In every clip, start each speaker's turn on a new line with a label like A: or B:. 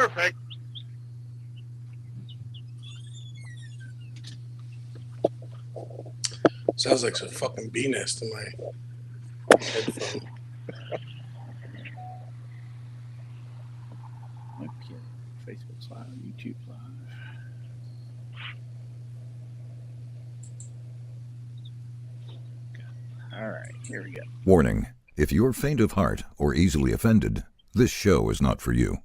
A: Perfect.
B: Sounds like some fucking bee nest in my headphone.
C: Okay, Facebook's live, YouTube live. All right, here we go.
D: Warning: if you're faint of heart or easily offended, this show is not for you.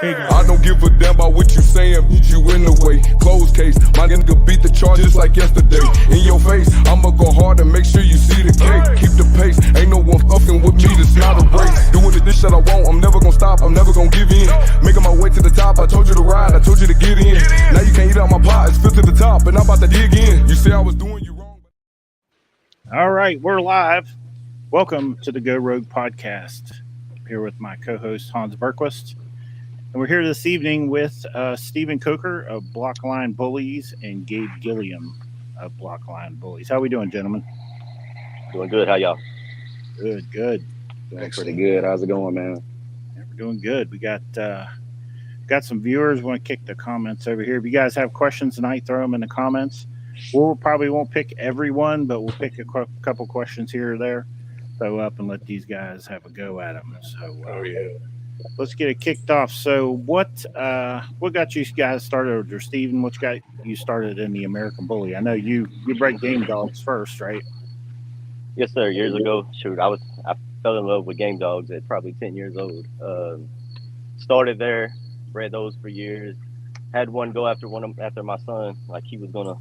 E: I don't give a damn about what you saying, you in the way. Closed case, my nigga beat the charges like yesterday. In your face, I'ma go hard and make sure you see the cake. Keep the pace, ain't no one fucking with me, this not a race. Doing this shit I want, I'm never gonna stop, I'm never gonna give in. Making my way to the top, I told you to ride, I told you to get in. Now you can't eat out my pot, it's filled to the top, and I'm about to dig in. You say I was doing you wrong.
C: All right, we're live. Welcome to the Go Rogue podcast. I'm here with my co-host Hans Berquist. And we're here this evening with Stephen Coker of Blockline Bullies and Gabe Gilliam of Blockline Bullies. How we doing, gentlemen?
F: Doing good. How y'all?
C: Good.
F: Doing pretty good. How's it going, man?
C: Yeah, we're doing good. We got some viewers. Want to kick the comments over here. If you guys have questions tonight, throw them in the comments. We'll probably won't pick everyone, but we'll pick a couple questions here or there. Throw up and let these guys have a go at them. So, let's get it kicked off. So, what got you guys started, or Stephen? What got you started in the American Bully? I know you bred game dogs first, right?
F: Yes, sir. Years ago, shoot, I fell in love with game dogs at probably 10 years old. Started there, bred those for years. Had one go after my son, like he was gonna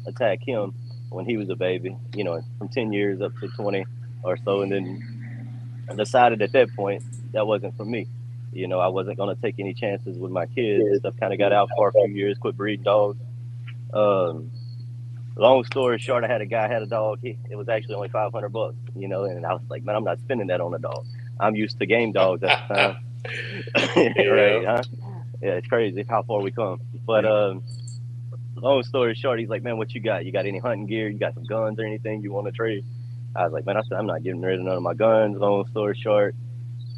F: attack him when he was a baby. You know, from 10 years up to 20 or so, and then I decided at that point that wasn't for me. You know, I wasn't going to take any chances with my kids. Stuff kind of got out for a few years, quit breeding dogs. Long story short, I had a guy had a dog. It was actually only $500, you know, and I was like, man, I'm not spending that on a dog. I'm used to game dogs at the time. Right, huh? Yeah, it's crazy how far we come. But long story short, he's like, man, what you got? You got any hunting gear? You got some guns or anything you want to trade? I was like, man, I'm not getting rid of none of my guns. Long story short,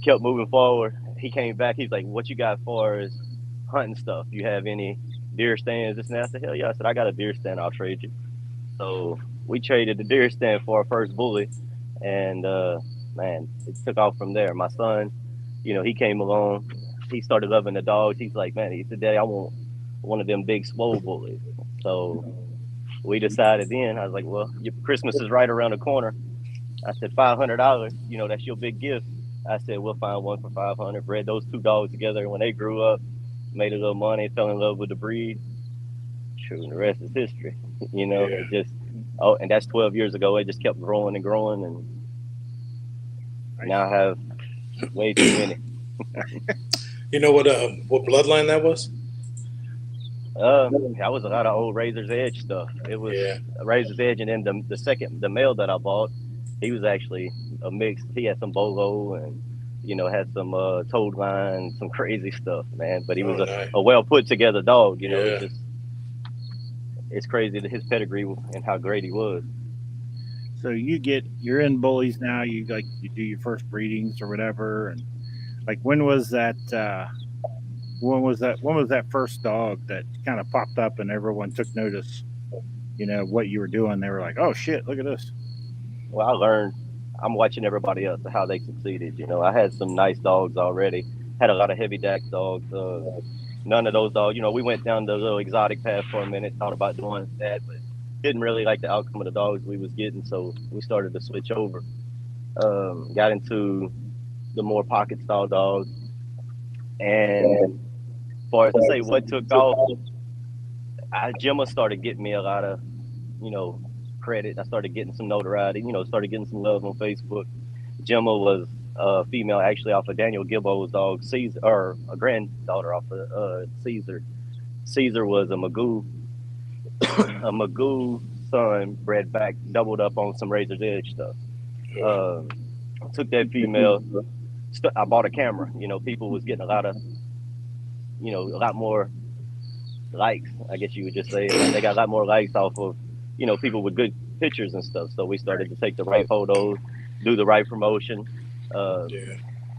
F: kept moving forward. He came back. He's like, what you got for as hunting stuff? You have any deer stands? This and that? I said, hell yeah. I said, I got a deer stand. I'll trade you. So we traded the deer stand for our first bully. And, man, it took off from there. My son, you know, he came along. He started loving the dogs. He's like, man, he said, Daddy, I want one of them big swole bullies. So we decided then, I was like, well, your Christmas is right around the corner. I said, $500, you know, that's your big gift. I said, we'll find one for $500. Bred those two dogs together. And when they grew up, made a little money, fell in love with the breed. True, and the rest is history. You know, It just, and that's 12 years ago. It just kept growing and growing. And now I have way too many.
B: You know what bloodline that was?
F: That was a lot of old Razor's Edge stuff. It was a Razor's Edge, and then the male that I bought, he was actually a mix. He had some bolo and, you know, had some toad line, some crazy stuff, man. But he was a well put together dog. You know, it's crazy that his pedigree and how great he was.
C: So you're in bullies now. You do your first breedings or whatever, and like when was that? When was that first dog that kind of popped up and everyone took notice? You know what you were doing. They were like, "Oh shit, look at this."
F: Well, I learned. I'm watching everybody else how they succeeded. You know, I had some nice dogs already. Had a lot of heavy DAX dogs. None of those dogs. You know, we went down the little exotic path for a minute, thought about doing that, but didn't really like the outcome of the dogs we was getting. So we started to switch over. Got into the more pocket style dogs, and as far as to say what took off, Gemma started getting me a lot of, you know, credit. I started getting some notoriety, you know, started getting some love on Facebook. Gemma was a female actually off of Daniel Gilbo's dog, Caesar, or a granddaughter off of Caesar. Caesar was a Magoo son, bred back, doubled up on some Razor's Edge stuff. Took that female. I bought a camera. You know, people was getting a lot more likes, I guess you would just say. They got a lot more likes off of, you know, people with good pictures and stuff. So we started to take the right photos, do the right promotion.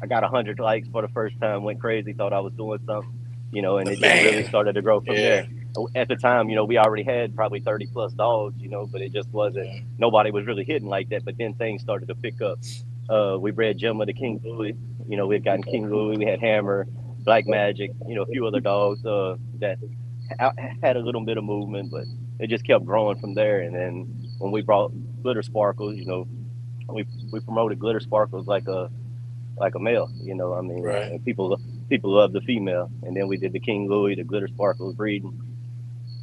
F: I got 100 likes for the first time, went crazy, thought I was doing something, you know, and it just
B: Man.
F: really started to grow from
B: Yeah.
F: there. At the time, you know, we already had probably 30 plus dogs, you know, but it just wasn't, nobody was really hitting like that. But then things started to pick up. We bred Gemma to King Louis, you know, we had gotten King Louis, we had Hammer, Black Magic, you know, a few other dogs that had a little bit of movement, but it just kept growing from there. And then when we brought Glitter Sparkles, you know, we promoted Glitter Sparkles like a male, you know. I mean,
B: Right.
F: and people love the female. And then we did the King Louis, the Glitter Sparkles breeding,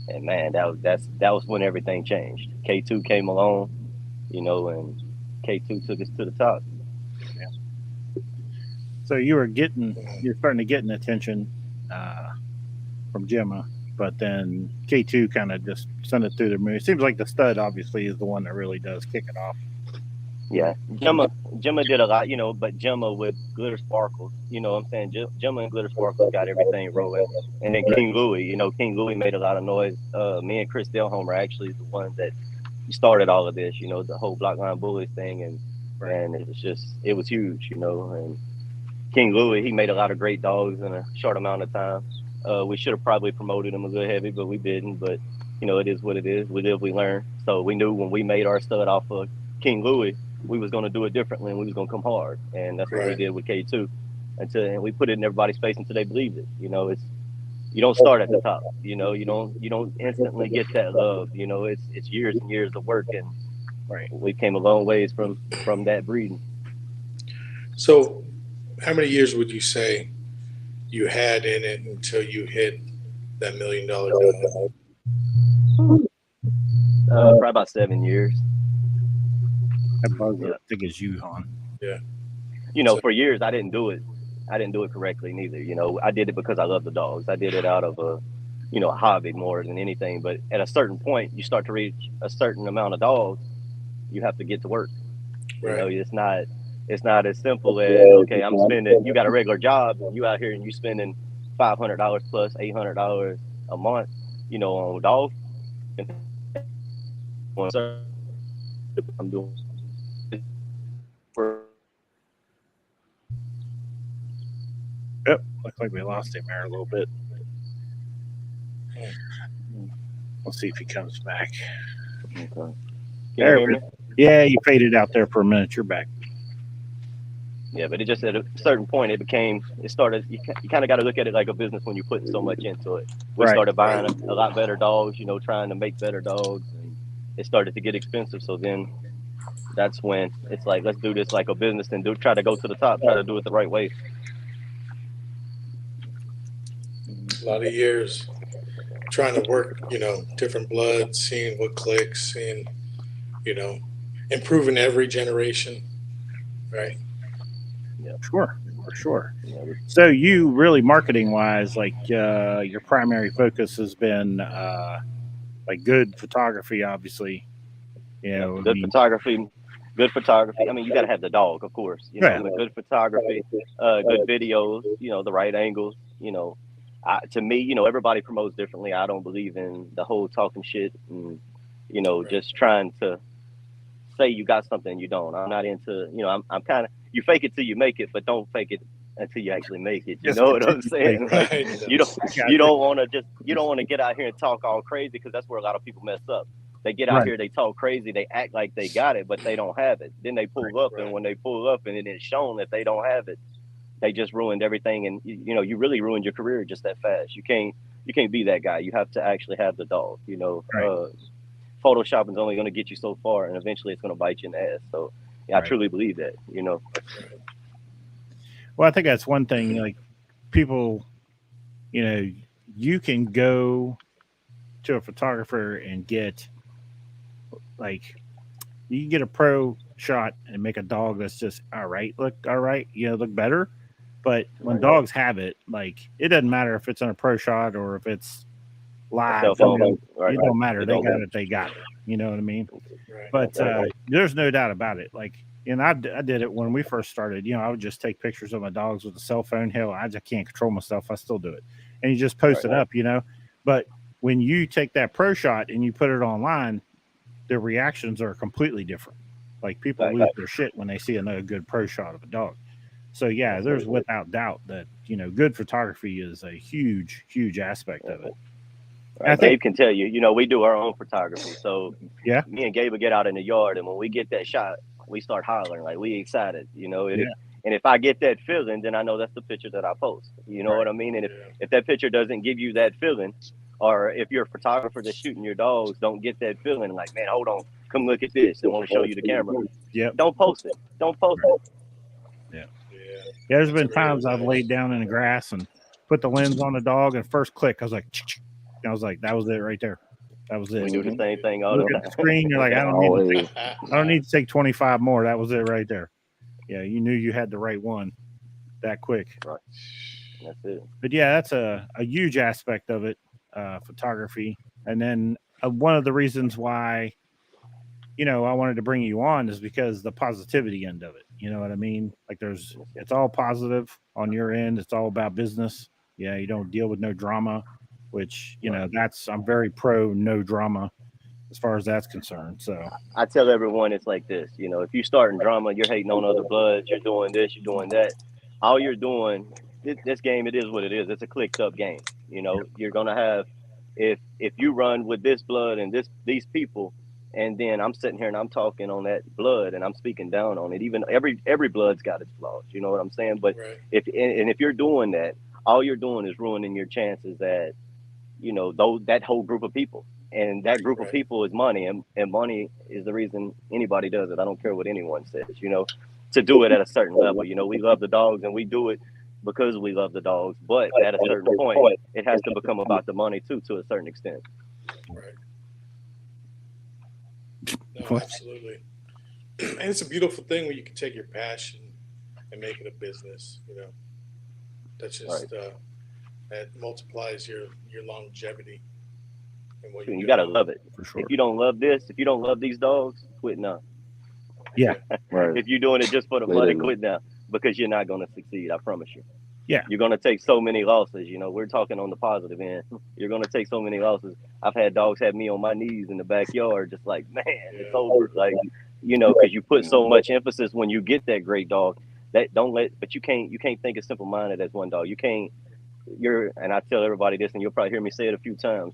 F: and man, that was when everything changed. K2 came along, you know, and K2 took us to the top.
C: So you're starting to get an attention from Gemma, but then K2 kind of just sent it through the moon. It seems like the stud obviously is the one that really does kick it off.
F: Yeah, Gemma did a lot, you know, but Gemma with Glitter Sparkles, you know what I'm saying? Gemma and Glitter Sparkles got everything rolling. And then King Louis, you know, King Louis made a lot of noise. Me and Chris Delholm are actually the ones that started all of this, you know, the whole Blockline Bullies thing. And it was huge, you know. And King Louis, he made a lot of great dogs in a short amount of time. We should have probably promoted him a good heavy, but we didn't. But, you know, it is what it is. We live, we learn. So we knew when we made our stud off of King Louis, we was going to do it differently, and we was going to come hard. And that's what we did with K2. And we put it in everybody's face until they believed it. You know, you don't start at the top. You know, you don't instantly get that love. You know, it's years and years of work, and we came a long ways from that breeding.
B: So how many years would you say you had in it until you hit that $1 million dog?
F: Probably about 7 years.
C: That bug I think is you, Han.
B: Yeah.
F: You know, for years I didn't do it correctly neither. You know, I did it because I love the dogs. I did it out of a hobby more than anything. But at a certain point, you start to reach a certain amount of dogs, you have to get to work.
B: Right.
F: You know, it's not as simple as, okay, you got a regular job and you out here and you spending $500 plus $800 a month, you know, on dogs. I'm doing.
C: Yep, looks like we lost him there a little bit. We'll see if he comes back.
F: Okay.
C: There we go. Yeah, you faded out there for a minute. You're back.
F: Yeah, but it just at a certain point, it started, you kind of got to look at it like a business when you put so much into it. We started buying a lot better dogs, you know, trying to make better dogs, and it started to get expensive. So then that's when it's like, let's do this like a business and try to go to the top, try to do it the right way.
B: A lot of years trying to work, you know, different bloods, seeing what clicks, seeing, you know, improving every generation, right?
C: Yeah, sure, for sure. So you really marketing wise, like your primary focus has been like good photography, obviously. You know,
F: good photography. I mean, you got to have the dog, of course. You know, good photography, good videos. You know, the right angles. You know, to me, you know, everybody promotes differently. I don't believe in the whole talking shit and, you know, just trying to say you got something you don't. I'm not into, you know, I'm kind of, you fake it till you make it, but don't fake it until you actually make it. You know what I'm saying? Like, you don't want to get out here and talk all crazy, because that's where a lot of people mess up. They get out here, they talk crazy, they act like they got it, but they don't have it. Then they pull up, and when they pull up and it is shown that they don't have it, they just ruined everything. And you know, you really ruined your career just that fast. You can't be that guy. You have to actually have the dog. You know, Photoshop is only going to get you so far, and eventually it's going to bite you in the ass. So yeah, I truly believe that. You know.
C: Well, I think that's one thing. Like people, you know, you can go to a photographer and get, like, you can get a pro shot and make a dog that's just look better. But when dogs have it, like, it doesn't matter if it's on a pro shot or if it's live. It don't matter. They got it. You know what I mean? Right. But there's no doubt about it. Like, and I did it when we first started. You know, I would just take pictures of my dogs with a cell phone. Hell, I just can't control myself. I still do it. And you just post it up, you know. But when you take that pro shot and you put it online, the reactions are completely different. Like, people lose their shit when they see another good pro shot of a dog. So yeah, there's without doubt that good photography is a huge, huge aspect of it.
F: Right. Gabe can tell you, we do our own photography. So
C: yeah,
F: me and Gabe will get out in the yard, and when we get that shot, we start hollering like we excited, and if I get that feeling, then I know that's the picture that I post. You know what I mean? And if that picture doesn't give you that feeling, or if you're a photographer that's shooting your dogs don't get that feeling, like, man, hold on, come look at this, and want to show you the camera. Don't post it. Don't post it.
C: Yeah. There's been times I've laid down in the grass and put the lens on the dog, and first click, I was like, that was it right there. That was it.
F: We do the same thing all
C: Look at the screen. You're like, I don't need to take 25 more. That was it right there. Yeah, you knew you had the right one that quick.
F: Right. That's it.
C: But yeah, that's a huge aspect of it, photography. And then one of the reasons why, I wanted to bring you on is because the positivity end of it. You know what I mean? Like it's all positive on your end. It's all about business. Yeah, you don't deal with no drama, which, I'm very pro no drama as far as that's concerned. So
F: I tell everyone it's like this, if you start in drama, you're hating on other bloods, you're doing this, you're doing that. All you're doing, this game, it is what it is. It's a clicked up game. You're going to have, if you run with this blood and these people, and then I'm sitting here and I'm talking on that blood and I'm speaking down on it. Even every blood's got its flaws. You know what I'm saying? But if you're doing that, all you're doing is ruining your chances at, that whole group of people. And that group of people is money, and money is the reason anybody does it. I don't care what anyone says, to do it at a certain level. We love the dogs and we do it because we love the dogs. But at a certain point, it has to become about the money too, to a certain extent.
B: Right. No, absolutely. And it's a beautiful thing when you can take your passion and make it a business, That's just that multiplies your longevity.
F: And you gotta love it. For sure. If you don't love this, if you don't love these dogs, quit now.
C: Yeah.
F: Right. If you're doing it just for the money, quit now, because you're not gonna succeed. I promise you.
C: Yeah.
F: You're gonna take so many losses. We're talking on the positive end. You're gonna take so many losses. I've had dogs have me on my knees in the backyard, just like, man, it's over. Like, because you put so much emphasis when you get that great dog. But you can't think as simple minded as one dog. You can't. And I tell everybody this, and you'll probably hear me say it a few times.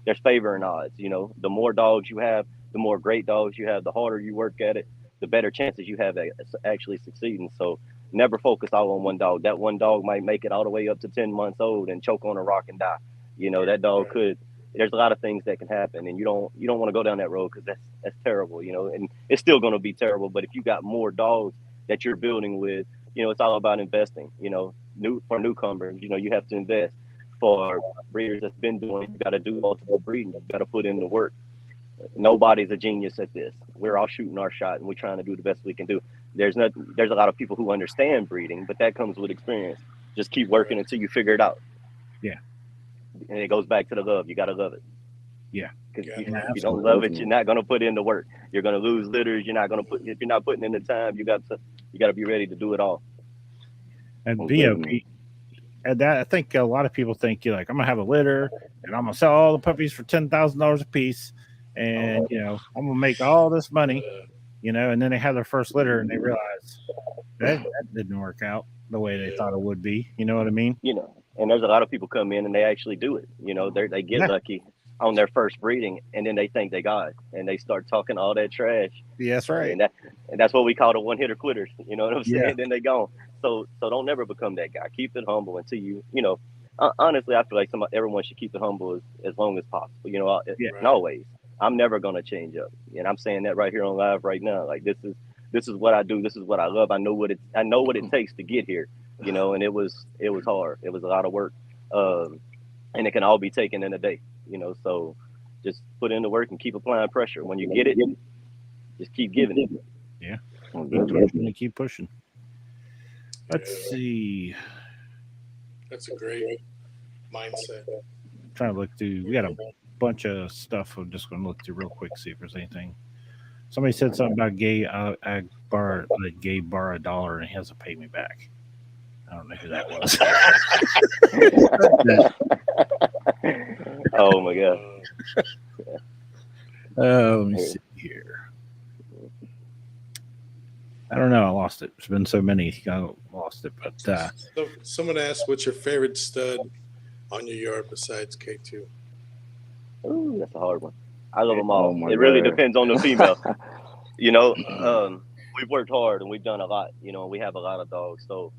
F: There's favor and odds. The more dogs you have, the more great dogs you have, the harder you work at it, the better chances you have at actually succeeding. So never focus all on one dog. That one dog might make it all the way up to 10 months old and choke on a rock and die. That dog could. There's a lot of things that can happen, and you don't want to go down that road, because that's terrible. And it's still going to be terrible. But if you got more dogs that you're building with, it's all about investing. For newcomers, you have to invest. For breeders that's been doing, you got to do multiple breeding. You got to put in the work. Nobody's a genius at this. We're all shooting our shot, and we're trying to do the best we can do. There's a lot of people who understand breeding, but that comes with experience. Just keep working until you figure it out.
C: Yeah.
F: And it goes back to the love. You got to love it.
C: Yeah.
F: Because if you don't love it, you're not going to put in the work. You're going to lose litters. If you're not putting in the time, you got to be ready to do it all.
C: And BOP, and that, I think a lot of people think you're like, I'm gonna have a litter and I'm gonna sell all the puppies for $10,000 a piece, and I'm gonna make all this money, and then they have their first litter and they realize that didn't work out the way they thought it would be. You know what I mean?
F: And there's a lot of people come in and they actually do it. They get lucky on their first breeding, and then they think they got it, and they start talking all that trash.
C: Yeah, that's right.
F: And that's what we call the one-hitter quitters. You know what I'm saying? Then they gone. So don't never become that guy. Keep it humble until honestly, I feel like everyone should keep it humble as long as possible. And always. I'm never gonna change up, and I'm saying that right here on live right now. Like, this is what I do. This is what I love. I know what it takes to get here. And it was hard. It was a lot of work, and it can all be taken in a day. So just put in the work and keep applying pressure. When you get it, just keep giving it.
C: Yeah. Keep pushing. Let's see.
B: That's a great mindset.
C: I'm trying to look through. We got a bunch of stuff. I'm just going to look through real quick, see if there's anything. Somebody said something about Gabe borrowed $1 and he has to pay me back. I don't know who that was.
F: Oh my God.
C: Let me see here. I don't know. I lost it. There's been so many. I lost it. But
B: So someone asked, "What's your favorite stud on your yard besides K2?"
F: Ooh, that's a hard one. I love them
A: Oh
F: all.
A: my
F: It really
A: God.
F: depends on the female. You know, we've worked hard and we've done a lot. You know, we have a lot of dogs. So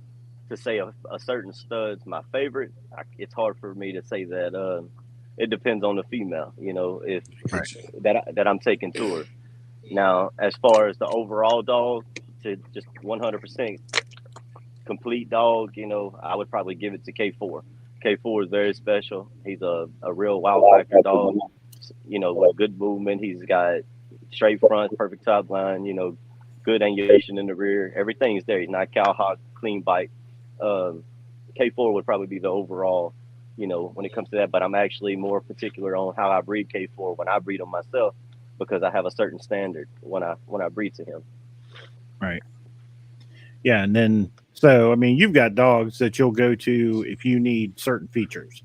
F: to say a certain stud's my favorite, it's hard for me to say that. It depends on the female. You know, if
B: Get you.
F: that I'm taking to her. Now, as far as the overall dog, to just 100% complete dog, you know, I would probably give it to K4. K4 is very special. He's a real wild factor dog, you know, with good movement. He's got straight front, perfect top line, you know, good angulation in the rear. Everything's there. He's not cowhawk, clean bite. Um, K4 would probably be the overall, you know, when it comes to that. But I'm actually more particular on how I breed K4 when I breed him myself because I have a certain standard when I breed to him.
C: right. Yeah, and then so I mean, you've got dogs that you'll go to if you need certain features.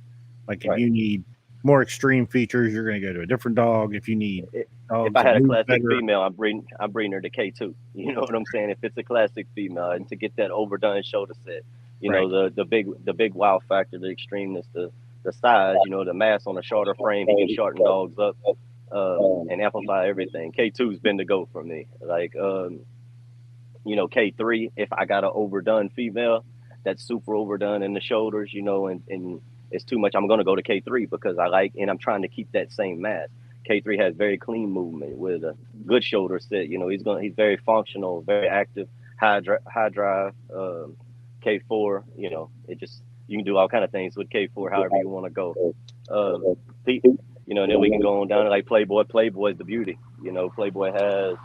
C: Like if
F: Right.
C: you need more extreme features, you're going to go to a different dog. If you need dogs
F: If I
C: that
F: had a
C: move
F: classic
C: better,
F: female, I'm breeding her to K2. You know what I'm saying? If it's a classic female, and to get that overdone shoulder set, you
C: Right.
F: know, the big wow factor, the extremeness, the size, you know, the mass on a shorter frame, he can shorten dogs up and amplify everything. K2's been the GOAT for me. Like you know, K3, if I got an overdone female that's super overdone in the shoulders, you know, and it's too much, I'm going to go to K3 because and I'm trying to keep that same mass. K3 has very clean movement with a good shoulder set. You know, he's very functional, very active, high drive. K4, you know, you can do all kind of things with K4, however you want to go. You know, and then we can go on down to like Playboy. Playboy's the beauty. You know, Playboy has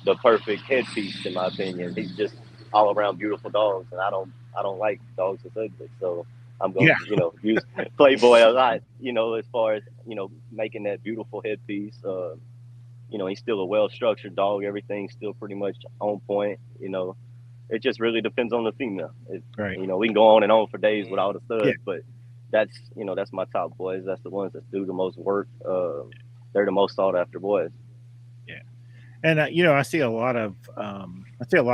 F: the perfect headpiece in my opinion. He's just all around beautiful dogs, and I don't like dogs that's ugly. So I'm going to, you know, use Playboy a lot, you know, as far as, you know, making that beautiful headpiece. You know, he's still a well-structured dog. Everything's still pretty much on point. You know, it just really depends on the female.
C: right?
F: You know, we can go on and on for days with all the studs,
C: Yeah.
F: but that's my top boys. That's the ones that do the most work. They're the most sought after boys.
C: And you know, I see a lot of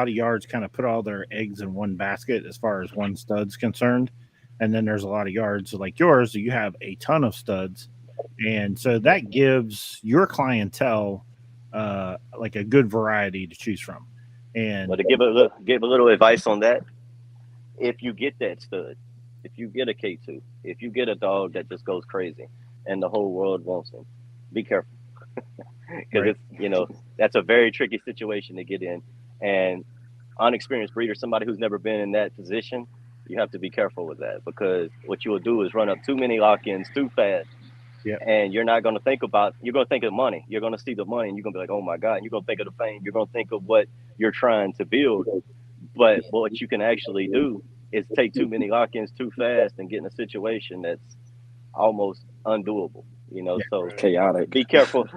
C: yards kind of put all their eggs in one basket as far as one stud's concerned, and then there's a lot of yards like yours. You have a ton of studs, and so that gives your clientele like a good variety to choose from. And
F: But to give a little advice on that, if you get that stud, if you get a K2, if you get a dog that just goes crazy, and the whole world wants him, be careful. Because
C: Right.
F: it's, you know, that's a very tricky situation to get in, and unexperienced breeder, somebody who's never been in that position, you have to be careful with that, because what you will do is run up too many lock-ins too fast.
C: Yep.
F: And you're not going to you're going to think of money. You're going to see the money and you're going to be like, oh my God, and you're going to think of the fame. You're going to think of what you're trying to build. But what you can actually do is take too many lock-ins too fast and get in a situation that's almost undoable. You know, so
A: Chaotic.
F: be careful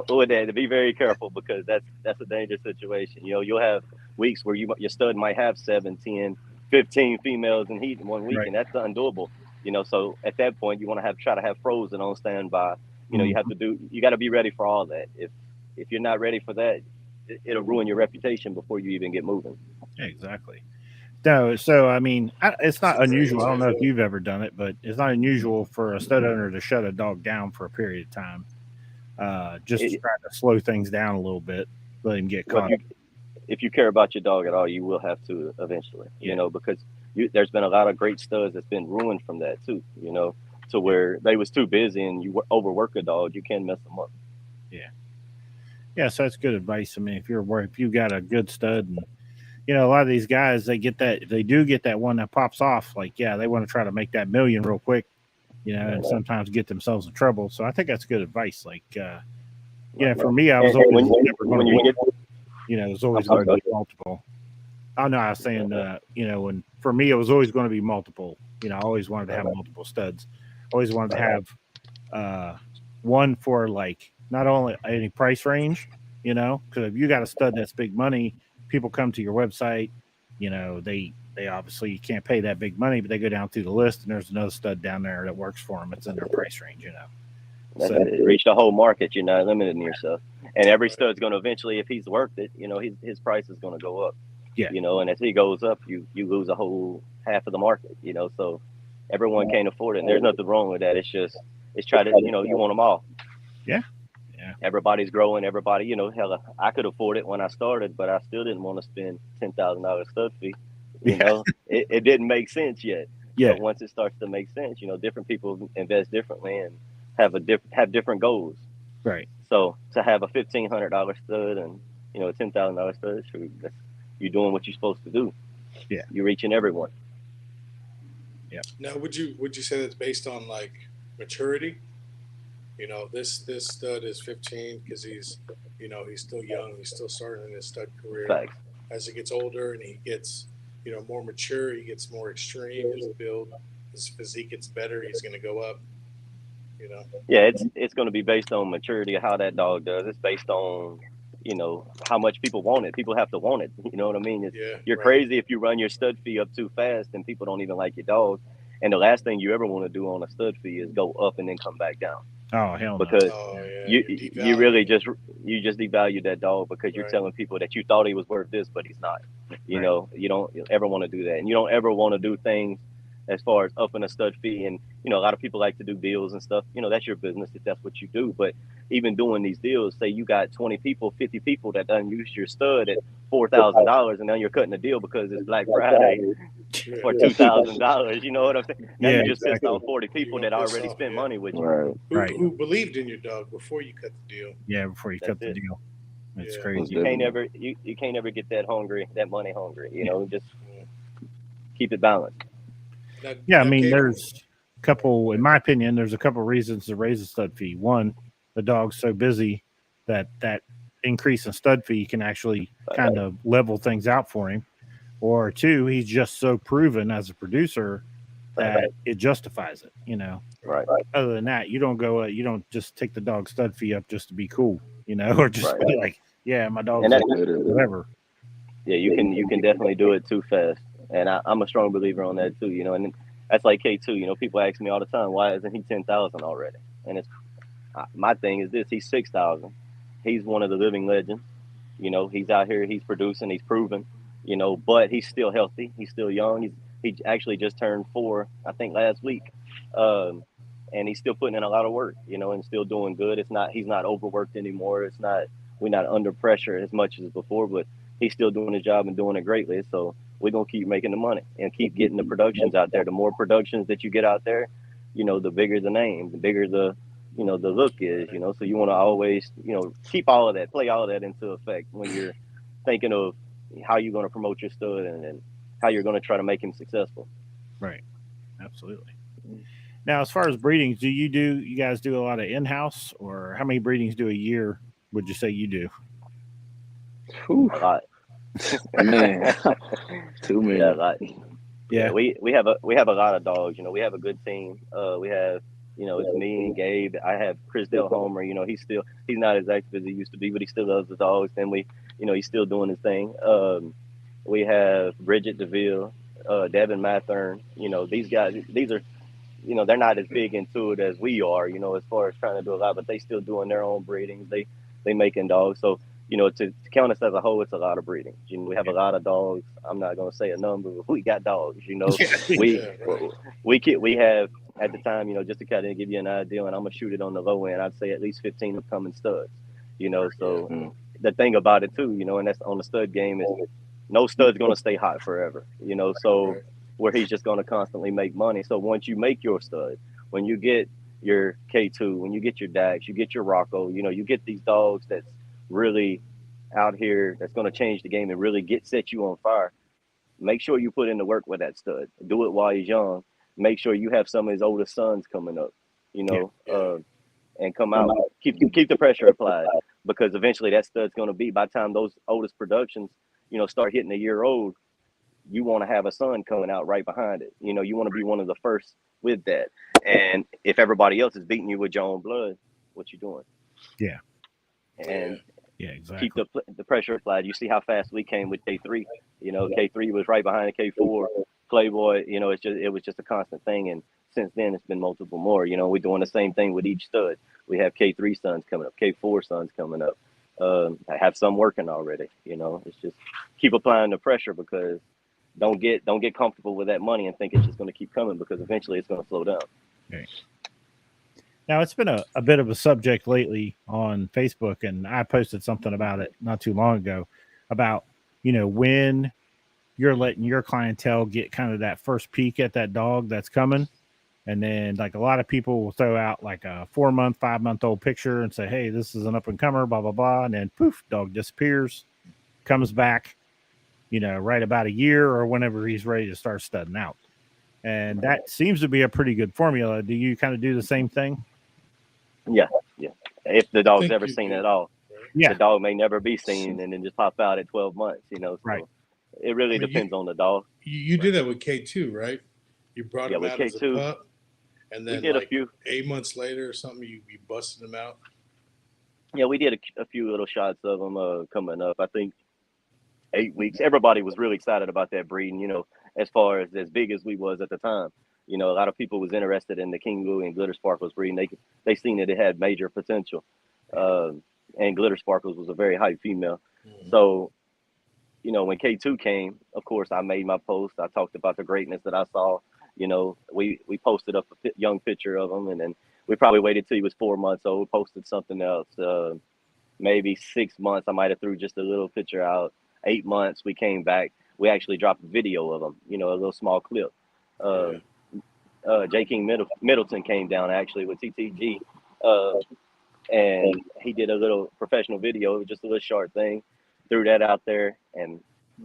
F: with that. Be very careful, because that's a dangerous situation. You know, you'll have weeks where your stud might have 7, 10, 15 females in heat in 1 week,
C: Right.
F: and that's undoable. You know, so at that point, you want to try to have frozen on standby. You know, you got to be ready for all that. If you're not ready for that, it'll ruin your reputation before you even get moving.
C: Yeah, exactly. No, so I mean, it's not unusual. I don't know if you've ever done it, but it's not unusual for a stud owner to shut a dog down for a period of time, just to try to slow things down a little bit, let him get caught.
F: If you care about your dog at all, you will have to eventually. You know, because there's been a lot of great studs that's been ruined from that too. You know, to where they was too busy and you overwork a dog, you can mess them up.
C: Yeah, so that's good advice. I mean, if you got a good stud, and you know, a lot of these guys, they get that one that pops off. Like, yeah, they want to try to make that million real quick, you know, and sometimes get themselves in trouble. So I think that's good advice. Like, for me, I was always never going to get, you know, there's always going to be multiple. Oh no, I was saying, you know, and for me, it was always going to be multiple. You know, I always wanted to have multiple studs. Always wanted to have one for like not only any price range, you know, because if you got a stud that's big money, people come to your website, you know, they obviously you can't pay that big money, but they go down through the list and there's another stud down there that works for them. It's in their price range, you know.
F: That's it. Reach the whole market. You're not limiting yourself. And every stud's going to eventually, if he's worth it, his price is going to go up.
C: Yeah.
F: And as he goes up, you lose a whole half of the market. So everyone can't afford it. And there's nothing wrong with that. It's try to, you want them all.
C: Yeah.
F: Everybody's growing. Everybody, hell, I could afford it when I started, but I still didn't want to spend $10,000 stud fee. It didn't make sense yet.
C: Yeah.
F: But once it starts to make sense, different people invest differently and have different goals.
C: Right.
F: So to have a $1,500 stud and a $10,000 stud, you're doing what you're supposed to do.
C: Yeah.
F: You're reaching everyone.
C: Yeah.
B: Now, would you say that's based on like maturity? This stud is 15 because he's still young. He's still starting his stud career.
F: Facts.
B: As he gets older and he gets more mature, he gets more extreme. His build, his physique gets better. He's going to go up.
F: Yeah, it's going to be based on maturity of how that dog does. It's based on how much people want it. People have to want it. You know what I mean? You're
B: right.
F: crazy if you run your stud fee up too fast and people don't even like your dog. And the last thing you ever want to do on a stud fee is go up and then come back down.
C: Oh, hell no.
F: Because
B: you
F: really just devalue that dog because you're
B: Right.
F: telling people that you thought he was worth this, but he's not. You don't ever want to do that. And you don't ever want to do things as far as upping a stud fee. And, a lot of people like to do deals and stuff. That's your business if that's what you do. But even doing these deals, say you got 20 people, 50 people that done use your stud at $4,000 and now you're cutting a deal because it's Black Friday for $2,000. You know what I'm saying? Now you just pissed off 40 people that already spent money with you.
C: Right.
B: Who believed in your dog before you cut the deal.
C: Yeah, before you cut the deal. It's crazy.
F: You can't ever get that money hungry. Just keep it balanced.
C: Yeah, I mean, there's a couple, in my opinion, there's a couple reasons to raise the stud fee. One, the dog's so busy that increase in stud fee can actually kind of level things out for him. Or two, he's just so proven as a producer that it justifies it,
F: Right.
C: Other than that, you don't just take the dog stud fee up just to be cool, or just be like, yeah, my dog's whatever.
F: Yeah, you can definitely do it too fast. And I'm a strong believer on that too, and that's like K2, people ask me all the time, why isn't he 10,000 already? And it's my thing is this, he's 6,000. He's one of the living legends. He's out here, he's producing, he's proven, but he's still healthy. He's still young. He actually just turned 4, I think last week. And he's still putting in a lot of work, and still doing good. He's not overworked anymore. We're not under pressure as much as before, but he's still doing his job and doing it greatly. So we're going to keep making the money and keep getting the productions out there. The more productions that you get out there, the bigger the name, the bigger the look is, so you want to always, keep all of that, play all of that into effect when you're thinking of how you're going to promote your stud and how you're going to try to make him successful.
C: Right. Absolutely. Now, as far as breedings, you guys do a lot of in-house, or how many breedings do a year would you say you do?
F: A lot.
A: Man, too many.
F: Yeah, a lot.
C: Yeah.
F: We have a lot of dogs. We have a good team. We have, it's me and Gabe. I have Chris Del Homer. He's not as active as he used to be, but he still loves the dogs. Then he's still doing his thing. We have Bridget DeVille, Devin Mathern. These guys. These are, they're not as big into it as we are. As far as trying to do a lot, but they still doing their own breedings. They making dogs. So to count us as a whole, it's a lot of breeding. We have a lot of dogs. I'm not going to say a number, but we got dogs. We have at the time, just to kind of give you an idea, and I'm gonna shoot it on the low end. I'd say at least 15 upcoming studs. So the thing about it too, and that's on the stud game is no stud's going to stay hot forever. So where he's just going to constantly make money. So once you make your stud, when you get your K2, when you get your Dax, you get your Rocco, you get these dogs that's really out here that's going to change the game and really set you on fire. Make sure you put in the work with that stud. Do it while he's young. Make sure you have some of his older sons coming up, and come out. Keep the pressure applied, because eventually that stud's going to be, by the time those oldest productions, start hitting a year old, you want to have a son coming out right behind it. You want to be one of the first with that. And if everybody else is beating you with your own blood, what you doing?
C: Yeah.
F: And
C: exactly.
F: Keep the pressure applied. You see how fast we came with K3. K3 was right behind K4. Playboy, it was just a constant thing. And since then it's been multiple more. You know, we're doing the same thing with each stud. We have K3 sons coming up, K4 sons coming up. I have some working already. You know, it's just keep applying the pressure, because don't get comfortable with that money and think it's just going to keep coming, because eventually it's going to slow down.
C: Okay. Now, it's been a bit of a subject lately on Facebook, and I posted something about it not too long ago about, you know, when you're letting your clientele get kind of that first peek at that dog that's coming. And then, like, a lot of people will throw out like a 4-month, 5-month-old picture and say, hey, this is an up and comer, blah, blah, blah. And then poof, dog disappears, comes back, you know, right about a year or whenever he's ready to start studding out. And that seems to be a pretty good formula. Do you kind of do the same thing?
F: Yeah. If the dog's
B: think
F: ever
B: you
F: seen
B: do.
F: it at all.
C: Yeah.
F: The dog may never be seen and then just pop out at 12 months, you know. So
C: Right.
F: it really
B: I mean,
F: depends on the dog.
B: You did that with K2, right? You brought him
F: with
B: out as a
F: K2,
B: pup, and then
F: we did
B: like
F: a few.
B: 8 months later or something, you busted him out.
F: Yeah, we did a few little shots of them coming up. I think 8 weeks. Everybody was really excited about that breeding, you know, as far as big as we was at the time. You know, a lot of people was interested in the King Louie and Glitter Sparkles breeding. They seen that it had major potential. And Glitter Sparkles was a very hype female.
B: Mm-hmm.
F: So, you know, when K2 came, of course, I made my post. I talked about the greatness that I saw. You know, we posted up a young picture of him, and then we probably waited till he was 4 months old, posted something else. Maybe 6 months, I might have threw just a little picture out. 8 months, we came back. We actually dropped a video of him, you know, a little small clip. J. King Middleton came down actually with TTG, and he did a little professional video. It was just a little short thing. Threw that out there, and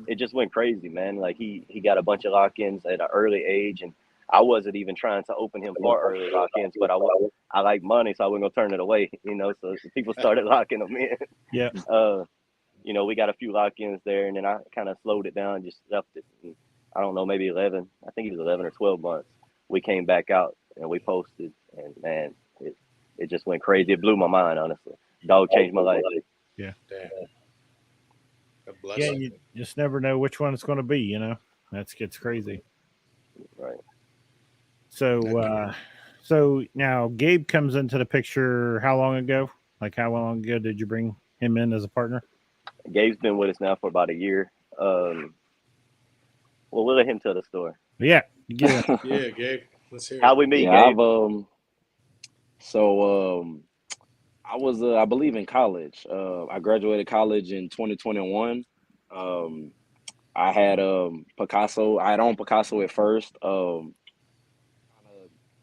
F: it just went crazy, man. Like he got a bunch of lock-ins at an early age, and I wasn't even trying to open him for early lock-ins, but I like money, so I wasn't gonna turn it away, you know. So people started locking them in.
C: Yeah.
F: You know, we got a few lock-ins there, and then I kind of slowed it down, just left it. And I don't know, maybe 11. I think it was 11 or 12 months. We came back out and we posted, and man, it just went crazy. It blew my mind, honestly. Dog changed my life.
C: Yeah.
B: Damn. God bless
C: Yeah,
B: him.
C: you just never know which one it's going to be, you know. That gets crazy.
F: Right.
C: So, so now Gabe comes into the picture how long ago? Like, how long ago did you bring him in as a partner?
F: Gabe's been with us now for about a year. Well, we'll let him tell the story.
C: Yeah. Yeah.
B: Yeah, Gabe. Let's hear
F: How
B: it.
F: we meet,
A: Yeah,
F: Gabe?
A: I was I believe in college. I graduated college in 2021. I had Picasso. I had owned Picasso at first.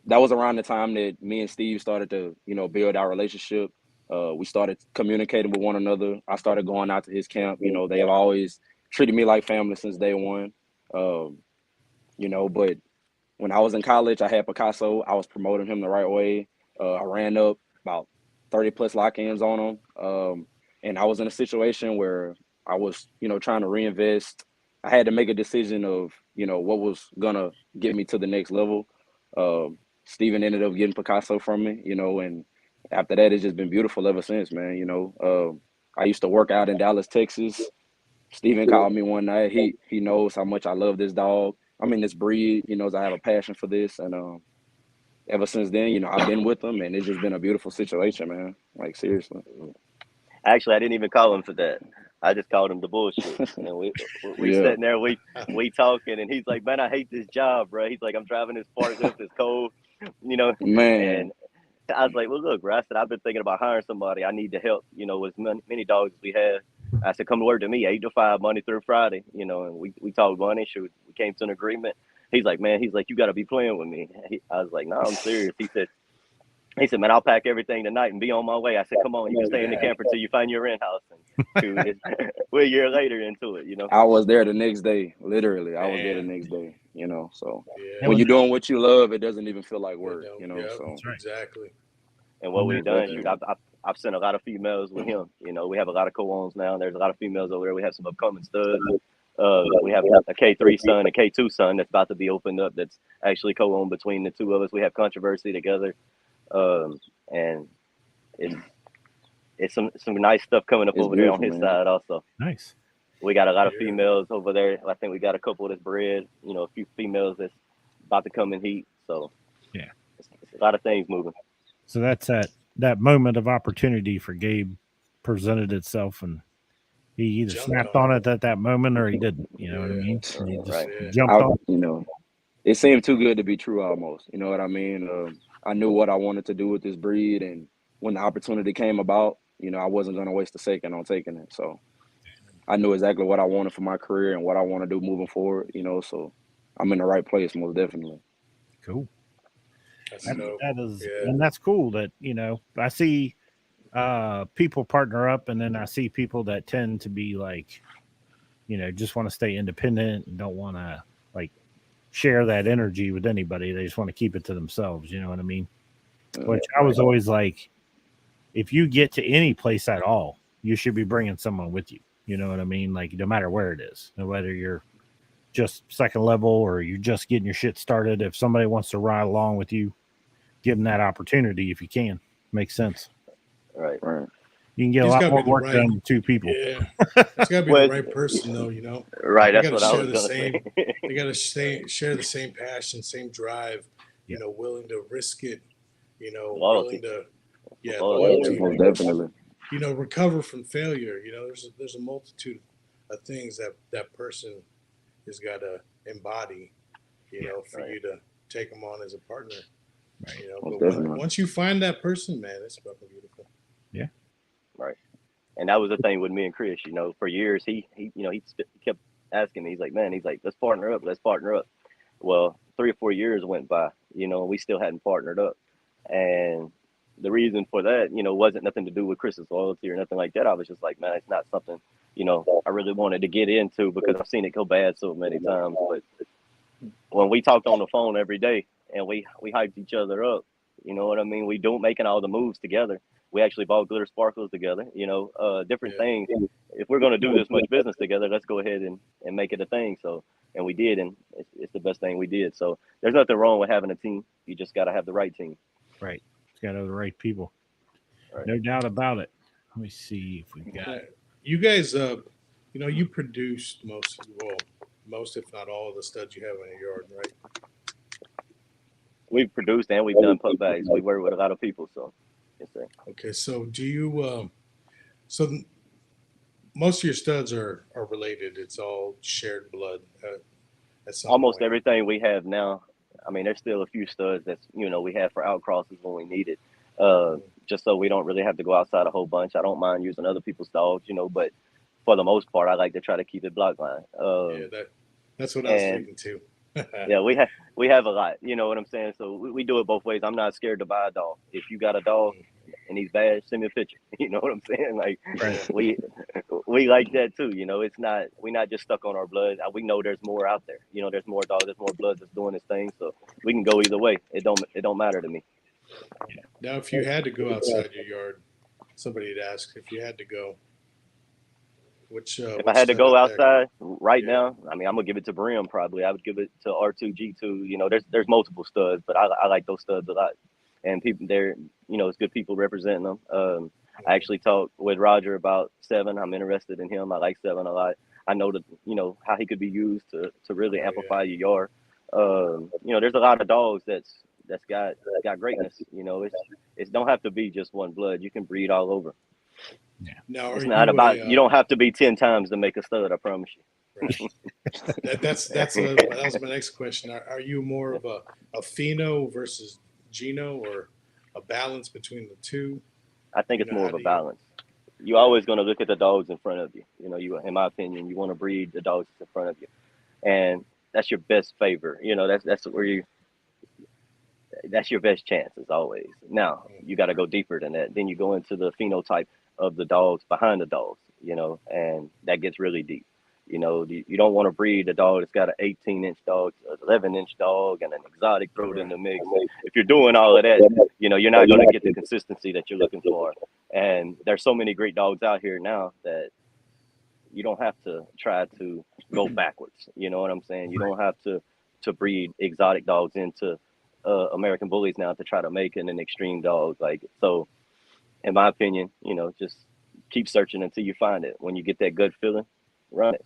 A: That was around the time that me and Steve started to, you know, build our relationship. We started communicating with one another. I started going out to his camp. You know, they have always treated me like family since day one. You know, but when I was in college, I had Picasso. I was promoting him the right way. I ran up about 30 plus lock-ins on him. And I was in a situation where I was, you know, trying to reinvest. I had to make a decision of, you know, what was going to get me to the next level. Steven ended up getting Picasso from me, you know, and after that, it's just been beautiful ever since, man. You know, I used to work out in Dallas, Texas. Steven called me one night. He knows how much I love this dog. I mean, this breed. He knows I have a passion for this. And ever since then, you know, I've been with him, and it's just been a beautiful situation, man. Like, seriously.
F: Actually, I didn't even call him for that. I just called him the bullshit. And we
A: Yeah.
F: sitting there, we talking, and he's like, man, I hate this job, bro. He's like, I'm driving this forklift, it's cold, you know.
A: Man.
F: And I was like, well, look, bro, I said, I've been thinking about hiring somebody. I need the help, you know, with many dogs we have. I said, come to work to me, 8 to 5, Monday through Friday, you know, and we talked money. Sure, we came to an agreement. He's like, man, you got to be playing with me. I was like, no, I'm serious. He said, man, I'll pack everything tonight and be on my way. I said, come on, you can stay in the camper till you find your rent house. And we're a year later into it, you know.
A: I was there the next day, literally. I was there the next day, you know. So
B: Yeah.
A: when you're doing what you love, it doesn't even feel like work, you know.
B: Yep,
A: So
C: right.
B: exactly.
F: And what we've done, shoot, I've sent a lot of females with him. You know, we have a lot of co-owns now. There's a lot of females over there. We have some upcoming studs. We have a K3 son, a K2 son that's about to be opened up. That's actually co-owned between the two of us. We have controversy together, and it's some nice stuff coming up
A: It's
F: over there on
A: beautiful,
F: his
A: man.
F: side also.
C: Nice.
F: We got a lot of
B: Yeah.
F: females over there. I think we got a couple that's bred. You know, a few females that's about to come in heat. So
C: Yeah.
F: It's a lot of things moving.
C: So that's that moment of opportunity for Gabe presented itself, and he either
B: Jumped
C: snapped
B: on
C: on it at that moment or he didn't. You know what I
B: Yeah.
C: mean? And he just
F: Right.
C: jumped
A: I,
C: on.
A: you know, it seemed too good to be true almost. You know what I mean? I knew what I wanted to do with this breed, and when the opportunity came about, you know, I wasn't going to waste a second on taking it. So I knew exactly what I wanted for my career and what I want to do moving forward, you know, so I'm in the right place, most definitely.
C: Cool.
B: That's
C: That,
B: dope.
C: that is,
B: Yeah.
C: and that's cool that, you know, I see people partner up, and then I see people that tend to be like, you know, just want to stay independent and don't want to like share that energy with anybody. They just want to keep it to themselves. You know what I mean? Which I was always like, if you get to any place at all, you should be bringing someone with you. You know what I mean? Like, no matter where it is, no whether you're just second level or you're just getting your shit started. If somebody wants to ride along with you, give them that opportunity if you can. Makes sense.
F: Right.
C: You can get a
B: He's
C: lot
B: gotta
C: more
B: be the
C: work
B: right-
C: done with two people.
B: Yeah. It's got to be
F: Well,
B: the right person, though, you know?
F: Right.
B: They
F: That's
B: got
F: what
B: to
F: I
B: share
F: was
B: the
F: gonna
B: same,
F: say.
B: they got to share the same passion, same drive, you know, willing to risk it, you know,
F: Loyalty.
B: willing to, yeah,
F: Loyalty.
B: loyalty.
A: Most definitely.
B: You know, recover from failure. You know, there's a multitude of things that person has got to embody, you know, for
F: Right.
B: you to take them on as a partner.
C: Right.
B: You know,
A: Most
B: but
A: definitely.
B: once you find that person, man, it's fucking beautiful.
F: Right. And that was the thing with me and Chris. You know, for years he you know he kept asking me. He's like, man, he's like, let's partner up. Let's partner up. Well, 3 or 4 years went by. You know, and we still hadn't partnered up. And the reason for that, you know, wasn't nothing to do with Chris's loyalty or nothing like that. I was just like, man, it's not something, you know, I really wanted to get into because I've seen it go bad so many times. But when we talked on the phone every day and we hyped each other up, you know what I mean? We don't making all the moves together. We actually bought glitter sparkles together, you know, different
B: Yeah.
F: things. If we're going to do this much business together, let's go ahead and make it a thing. So, and we did, and it's the best thing we did. So there's nothing wrong with having a team. You just got to have the right team.
C: Right. It's got to have the right people.
F: Right.
C: No doubt about it. Let me see if we got
B: Yeah. You guys, you know, you produced most, if not all, of the studs you have in your yard, right?
F: We've produced and we've done pup bags. We work with a lot of people, so yes, sir.
B: Okay, so do you? So most of your studs are related. It's all shared blood. At some
F: Almost
B: point.
F: everything we have now. I mean, there's still a few studs that's we have for outcrosses when we need it. Just so we don't really have to go outside a whole bunch. I don't mind using other people's dogs, but for the most part, I like to try to keep it Blockline.
B: Yeah, that's what I was thinking too.
F: Yeah, we have a lot. You know what I'm saying? So we do it both ways. I'm not scared to buy a dog. If you got a dog and he's bad, send me a picture. You know what I'm saying? Like we like that too. It's not we're not just stuck on our blood. We know there's more out there. There's more dogs, there's more blood that's doing this thing. So we can go either way. It don't matter to me.
B: Now, if you had to go outside your yard, somebody had asked if you had to go.
F: If I had to go outside right now, I mean, I'm gonna give it to Brim. Probably, I would give it to R2G2. There's multiple studs, but I like those studs a lot, and people there, it's good people representing them. I actually talked with Roger about Seven. I'm interested in him. I like Seven a lot. I know that how he could be used to really amplify your yard. There's a lot of dogs that's got greatness. It don't have to be just one blood. You can breed all over.
C: Yeah.
B: Now,
F: it's not about you don't have to be 10 times to make a stud. I promise you.
B: Right. That was my next question. Are you more of a pheno versus geno, or a balance between the two?
F: I think it's more of a balance. You're always going to look at the dogs in front of you. In my opinion, you want to breed the dogs in front of you, and that's your best favor. That's where that's your best chance as always. Now you got to go deeper than that. Then you go into the phenotype of the dogs behind the dogs, and that gets really deep. You don't want to breed a dog that's got an 18-inch dog, an 11-inch dog, and an exotic thrown in the mix. If you're doing all of that, you're not going to get the consistency that you're looking for. And there's so many great dogs out here now that you don't have to try to go backwards. You know what I'm saying? You don't have to breed exotic dogs into American Bullies now to try to make an extreme dog. So, in my opinion, just keep searching until you find it. When you get that good feeling, run it.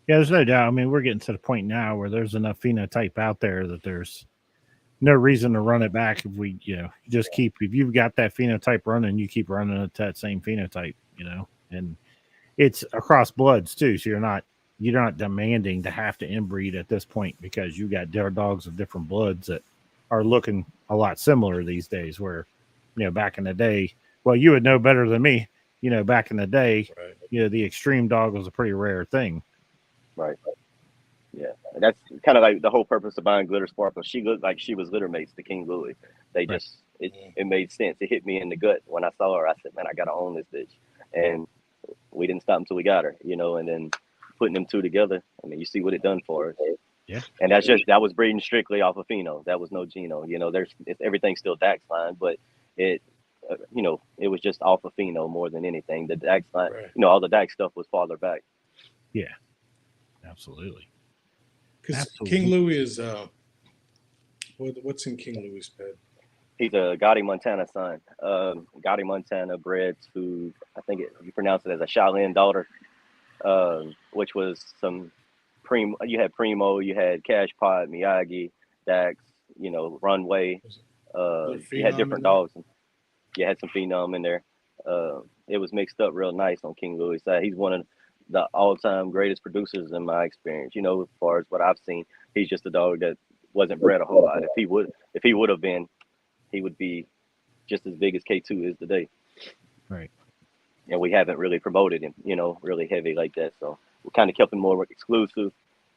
C: Yeah, there's no doubt. I mean, we're getting to the point now where there's enough phenotype out there that there's no reason to run it back if we, just keep, if you've got that phenotype running, you keep running at that same phenotype, and it's across bloods too. So you're not demanding to have to inbreed at this point because you got dogs of different bloods that are looking a lot similar these days where, back in the day, well, you would know better than me, back in the day,
B: Right.
C: The extreme dog was a pretty rare thing.
F: Right. Yeah. And that's kind of like the whole purpose of buying Glitter Sparkle. She looked like she was litter mates to King Louis. They
C: Right.
F: just, it made sense. It hit me in the gut when I saw her. I said, man, I got to own this bitch. And we didn't stop until we got her, and then putting them two together. I mean, you see what it done for us.
C: Yeah.
F: And that was breeding strictly off of Pheno. That was no Geno. Everything's still Dax line, but it, it was just off of Pheno more than anything. The Dax line,
B: Right.
F: all the Dax stuff was farther back.
C: Yeah. Absolutely.
B: Because King Louis is what's in King Louis' bed?
F: He's a Gotti Montana son. Gotti Montana bred to, I think you pronounce it as a Shaolin daughter, which was some Primo. You had Primo, you had Cash Pod, Miyagi, Dax, Runway. You had different dogs. You had some Phenom in there. It was mixed up real nice on King Louis' side. He's one of the all-time greatest producers in my experience. As far as what I've seen, he's just a dog that wasn't bred a whole lot. If he would have been, he would be just as big as K2 is today.
C: Right.
F: And we haven't really promoted him, really heavy like that. So we kind of kept him more exclusive.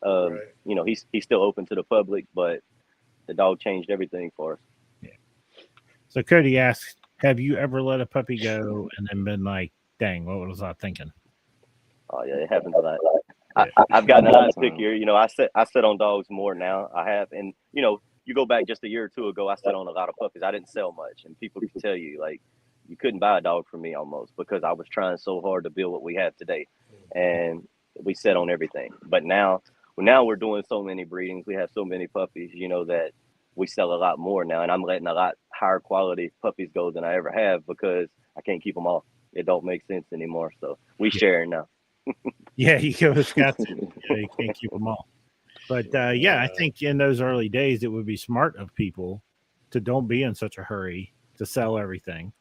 B: Right.
F: He's still open to the public, but the dog changed everything for us.
C: Yeah. So Cody asks, have you ever let a puppy go and then been like, dang, what was I thinking?
F: Oh yeah, it happens a lot. I've gotten a lot pickier. I sit on dogs more now. I have, and you go back just a year or two ago, I sat on a lot of puppies. I didn't sell much, and people can tell you like you couldn't buy a dog from me almost because I was trying so hard to build what we have today, and we sat on everything. But now we're doing so many breedings. We have so many puppies, that we sell a lot more now, and I'm letting a lot higher quality puppies go than I ever have because I can't keep them all. It don't make sense anymore. So we sharing now.
C: Yeah, you just got to. You can't keep them all. But I think in those early days, it would be smart of people to don't be in such a hurry to sell everything,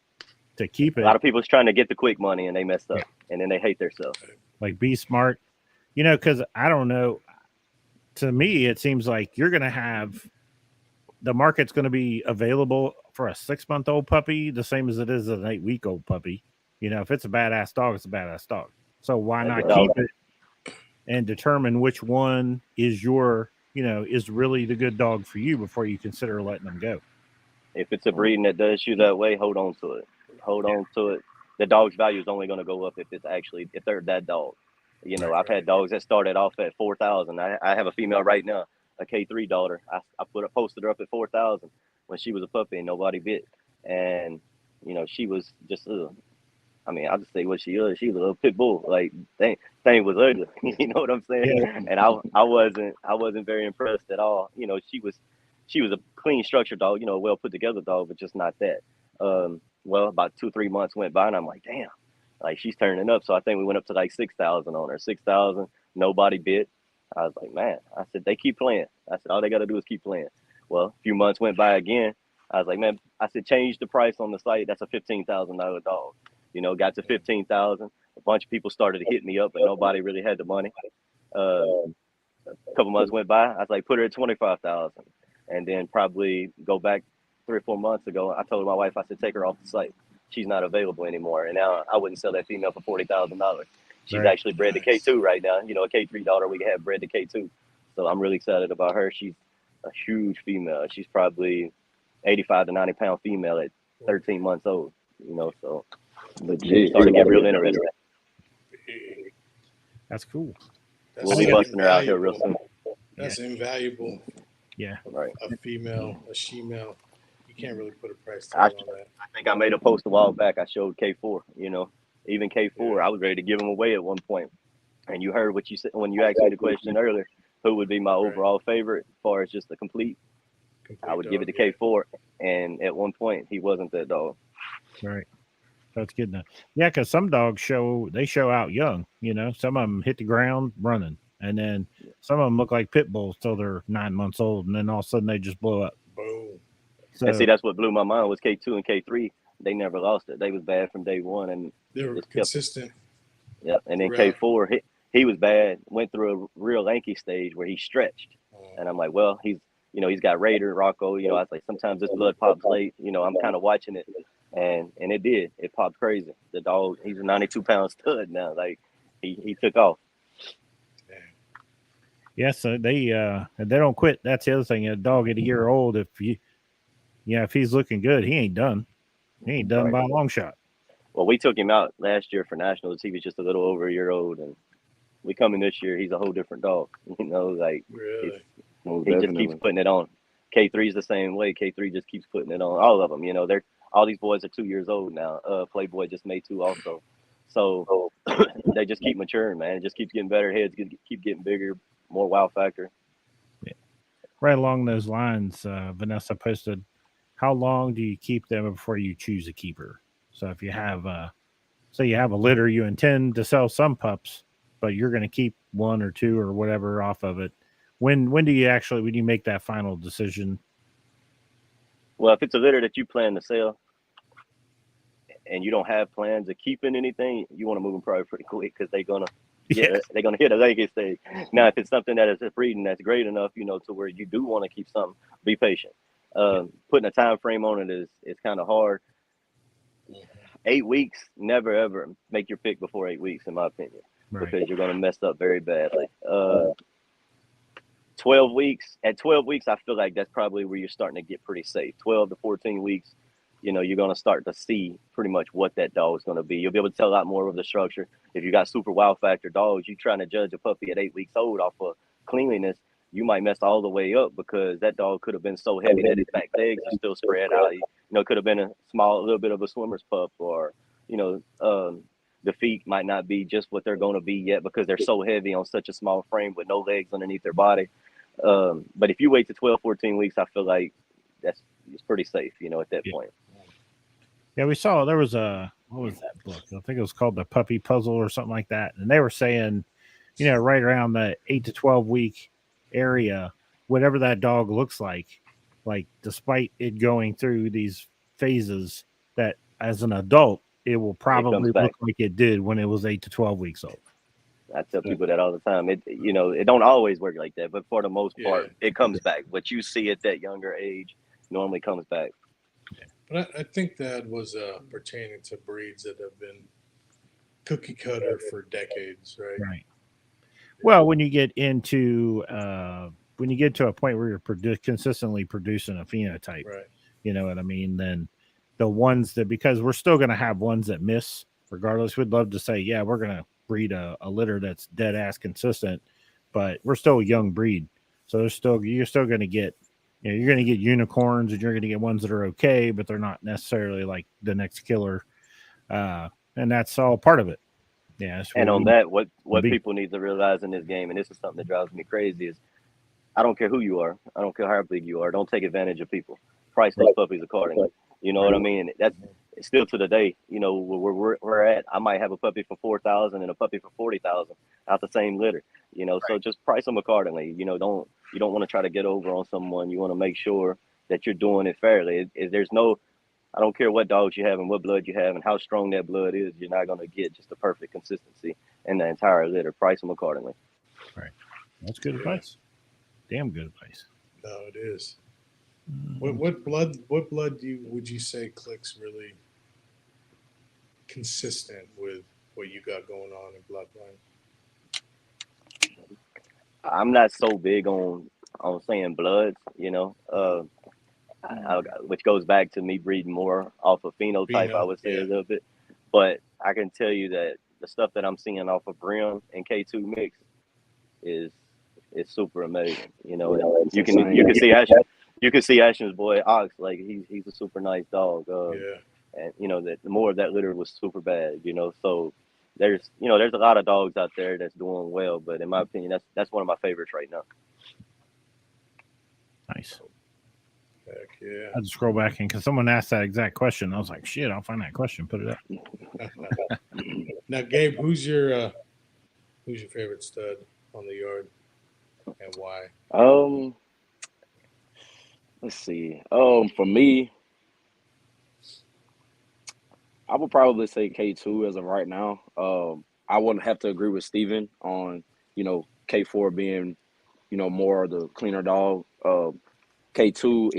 C: to keep it.
F: A lot of people's trying to get the quick money and they messed up, and then they hate themselves.
C: Like, be smart, because I don't know. To me, it seems like you're going to have the market's going to be available for a 6-month-old puppy the same as it is an 8-week-old puppy. If it's a badass dog, it's a badass dog. So why not keep it and determine which one is is really the good dog for you before you consider letting them go?
F: If it's a breeding that does you that way, hold on to it. Hold on to it. The dog's value is only going to go up if they're that dog. I've had dogs that started off at 4,000. I have a female right now, a K3 daughter. I posted her up at 4,000 when she was a puppy and nobody bit. And she was just I'll just say what she is. She's a little pit bull. Like thing was ugly. You know what I'm saying? Yeah. And I wasn't very impressed at all. She was a clean structured dog, well put together dog, but just not that. Well, about 2-3 months went by and I'm like, damn, like she's turning up. So I think we went up to like 6,000 on her. 6,000, nobody bit. I was like, man, I said, they keep playing. I said, all they got to do is keep playing. Well, a few months went by again. I was like, man, I said, change the price on the site. That's a $15,000 dog. Got to 15,000. A bunch of people started to hit me up, but nobody really had the money. A couple months went by. I was like, put her at 25,000. And then probably go back 3 or 4 months ago, I told my wife, I said, take her off the site. She's not available anymore. And now I wouldn't sell that female for $40,000. She's actually bred to K2 right now. A K3 daughter we have bred to K2. So I'm really excited about her. She's a huge female. She's probably 85 to 90 pound female at 13 months old, so she started to get real interested.
C: That's cool.
F: We'll be busting her out here real soon.
B: That's invaluable.
C: Yeah.
F: Right.
B: A female, a she-male. You can't really put a price tag on that.
F: I think I made a post a while back. I showed K4, even K4. I was ready to give him away at one point. And you heard what you said when you asked me the question earlier, who would be my overall favorite as far as just the complete I would give it to K4. And at one point, he wasn't that dog.
C: Right. That's good enough. Yeah, because some dogs show out young. Some of them hit the ground running. And then some of them look like pit bulls till they're 9 months old. And then all of a sudden they just blow up.
B: Boom.
F: And see, that's what blew my mind was K2 and K3. They never lost it. They was bad from day one, and
B: they were consistent.
F: Yeah, and then K4, he was bad. Went through a real lanky stage where he stretched, and I'm like, well, he's got Raider, Rocco. I was like, sometimes this blood pops late. I'm kind of watching it, and it did. It popped crazy. The dog, he's a 92-pound stud now. Like he took off.
C: Yes, they don't quit. That's the other thing. A dog at a year old, if he's looking good, he ain't done. He ain't done by a long shot.
F: Well, we took him out last year for nationals. He was just a little over a year old, and we coming this year. He's a whole different dog. Like
B: really,
F: he just keeps putting it on. K3's the same way. K3 just keeps putting it on. All of them, they're all these boys are 2 years old now. Playboy just made 2 also, so they just keep maturing, man. It just keeps getting better. Heads keep getting bigger, more wow factor.
C: Yeah. Right along those lines, Vanessa posted, how long do you keep them before you choose a keeper? So if you have, say you have a litter, you intend to sell some pups, but you're going to keep 1 or 2 or whatever off of it. When do you make that final decision?
F: Well, if it's a litter that you plan to sell and you don't have plans of keeping anything, you want to move them probably pretty quick because they're gonna hit a legacy stage. Now, if it's something that is a breeding that's great enough, to where you do want to keep something, be patient. Putting a time frame on it is kind of hard. 8 weeks, never ever make your pick before 8 weeks, in my opinion, because you're going to mess up very badly. 12 weeks. At 12 weeks, I feel like that's probably where you're starting to get pretty safe. 12 to 14 weeks, you're going to start to see pretty much what that dog's going to be. You'll be able to tell a lot more of the structure. If you got super wow factor dogs, you're trying to judge a puppy at 8 weeks old off of cleanliness, you might mess all the way up because that dog could have been so heavy that his back legs are still spread out. Could have been a little bit of a swimmer's pup, or, the feet might not be just what they're going to be yet because they're so heavy on such a small frame with no legs underneath their body. But if you wait to 12, 14 weeks, I feel like it's pretty safe, at that point.
C: Yeah, we saw there was what was that book? I think it was called The Puppy Puzzle or something like that. And they were saying, right around the 8 to 12 week area, whatever that dog looks like despite it going through these phases, that as an adult, it will probably look like it did when it was 8 to 12 weeks old.
F: I tell people that all the time. It don't always work like that, but for the most part, it comes back. What you see at that younger age normally comes back.
B: But I think that was pertaining to breeds that have been cookie cutter for decades, right?
C: Right. Well, when you get into a point where you're consistently producing a phenotype,
B: right?
C: You know what I mean? Then the ones that, because we're still going to have ones that miss regardless. We'd love to say, yeah, we're going to breed a litter that's dead ass consistent, but we're still a young breed. So you're still going to get, you're going to get unicorns, and you're going to get ones that are okay, but they're not necessarily like the next killer. And that's all part of it. Yeah.
F: And on that, what people need to realize in this game, and this is something that drives me crazy, is I don't care who you are. I don't care how big you are. Don't take advantage of people. Price those puppies accordingly. You know what I mean? That's still to the day, where we're at. I might have a puppy for $4,000 and a puppy for $40,000 out the same litter, so just price them accordingly. You don't want to try to get over on someone. You want to make sure that you're doing it fairly. I don't care what dogs you have and what blood you have and how strong that blood is. You're not going to get just the perfect consistency in the entire litter. Price them accordingly.
C: Right. That's good advice. Damn good advice.
B: No, it is. What blood would you say clicks really consistent with what you got going on in Blockline?
F: I'm not so big on saying bloods, which goes back to me breeding more off of phenotype, I would say a little bit. But I can tell you that the stuff that I'm seeing off of Brim and K2 mix is super amazing. You can see Ashton. You can see Ashton's boy Ox, like he's a super nice dog. And that the more of that litter was super bad. So there's a lot of dogs out there that's doing well, but in my opinion, that's one of my favorites right now.
C: Nice.
B: Heck yeah.
C: I had to scroll back in because someone asked that exact question. I was like, shit, I'll find that question, put it up.
B: Now, Gabe, who's your favorite stud on the yard, and why?
A: Let's see. For me, I would probably say K2 as of right now. I wouldn't have to agree with Steven on, K4 being, more of the cleaner dog. K2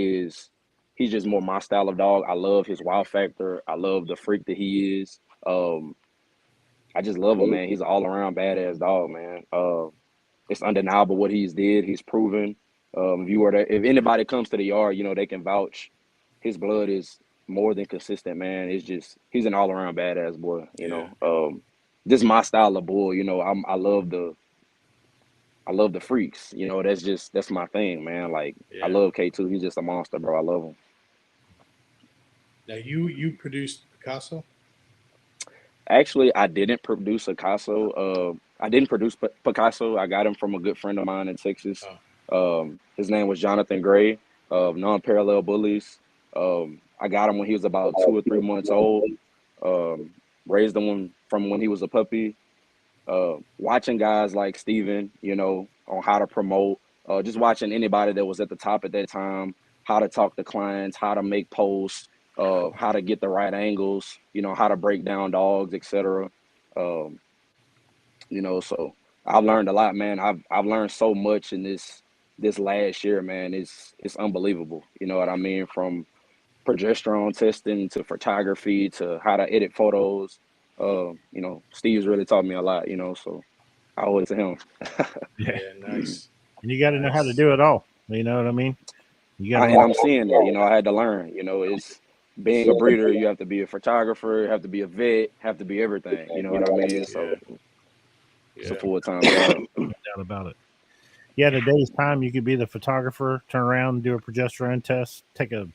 A: he's just more my style of dog. I love his wow factor. I love the freak that he is. I just love him, man. He's an all around badass dog, man. It's undeniable what he's did. He's proven. If anybody comes to the yard, they can vouch. His blood is more than consistent, man. It's just he's an all around badass boy. This is my style of bull. I love the freaks. That's my thing, man. Like I love K2. He's just a monster, bro. I love him.
B: Now you produced Picasso?
A: Actually, I didn't produce Picasso. I didn't produce Picasso. I got him from a good friend of mine in Texas. His name was Jonathan Gray of Non-Parallel Bullies. I got him when he was about 2 or 3 months old. Raised him from when he was a puppy. Watching guys like Steven, on how to promote, just watching anybody that was at the top at that time, how to talk to clients, how to make posts, how to get the right angles, how to break down dogs, etc. So I've learned a lot, man. I've learned so much in this last year, man. It's unbelievable. You know what I mean? From progesterone testing to photography to how to edit photos. Steve's really taught me a lot, so I owe it to him.
B: Yeah, nice.
C: And you got to know how to do it all. You know what I mean?
A: And I'm seeing it. I had to learn. It's being a breeder. You have to be a photographer. You have to be a vet. Have to be everything. You know what I mean? So it's a full-time job.
C: No doubt about it. Yeah, in a day's time, you could be the photographer, turn around and do a progesterone test, take a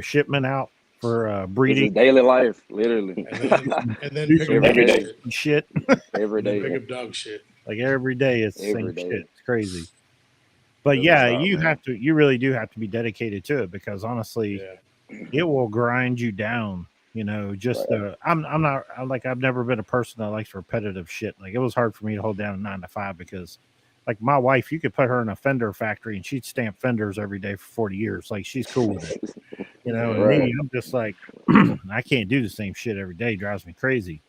C: shipment out for breeding.
A: It's daily life, literally.
B: And then
C: do
B: pick
C: some
B: up
A: every
B: dog
A: day.
B: shit.
C: Shit.
A: Every day.
B: Pick up dog shit.
C: Like every day, it's the
A: Every
C: same
A: day.
C: shit. It's crazy. But
A: Doesn't
C: yeah,
A: stop, man.
C: you really do have to be dedicated to it because honestly, it will grind you down. Just I've never been a person that likes repetitive shit. Like it was hard for me to hold down a 9 to 5 because like my wife, you could put her in a fender factory and she'd stamp fenders every day for 40 years. Like she's cool with it. And
A: Right.
C: me, I'm just like, I can't do the same shit every day. It drives me crazy.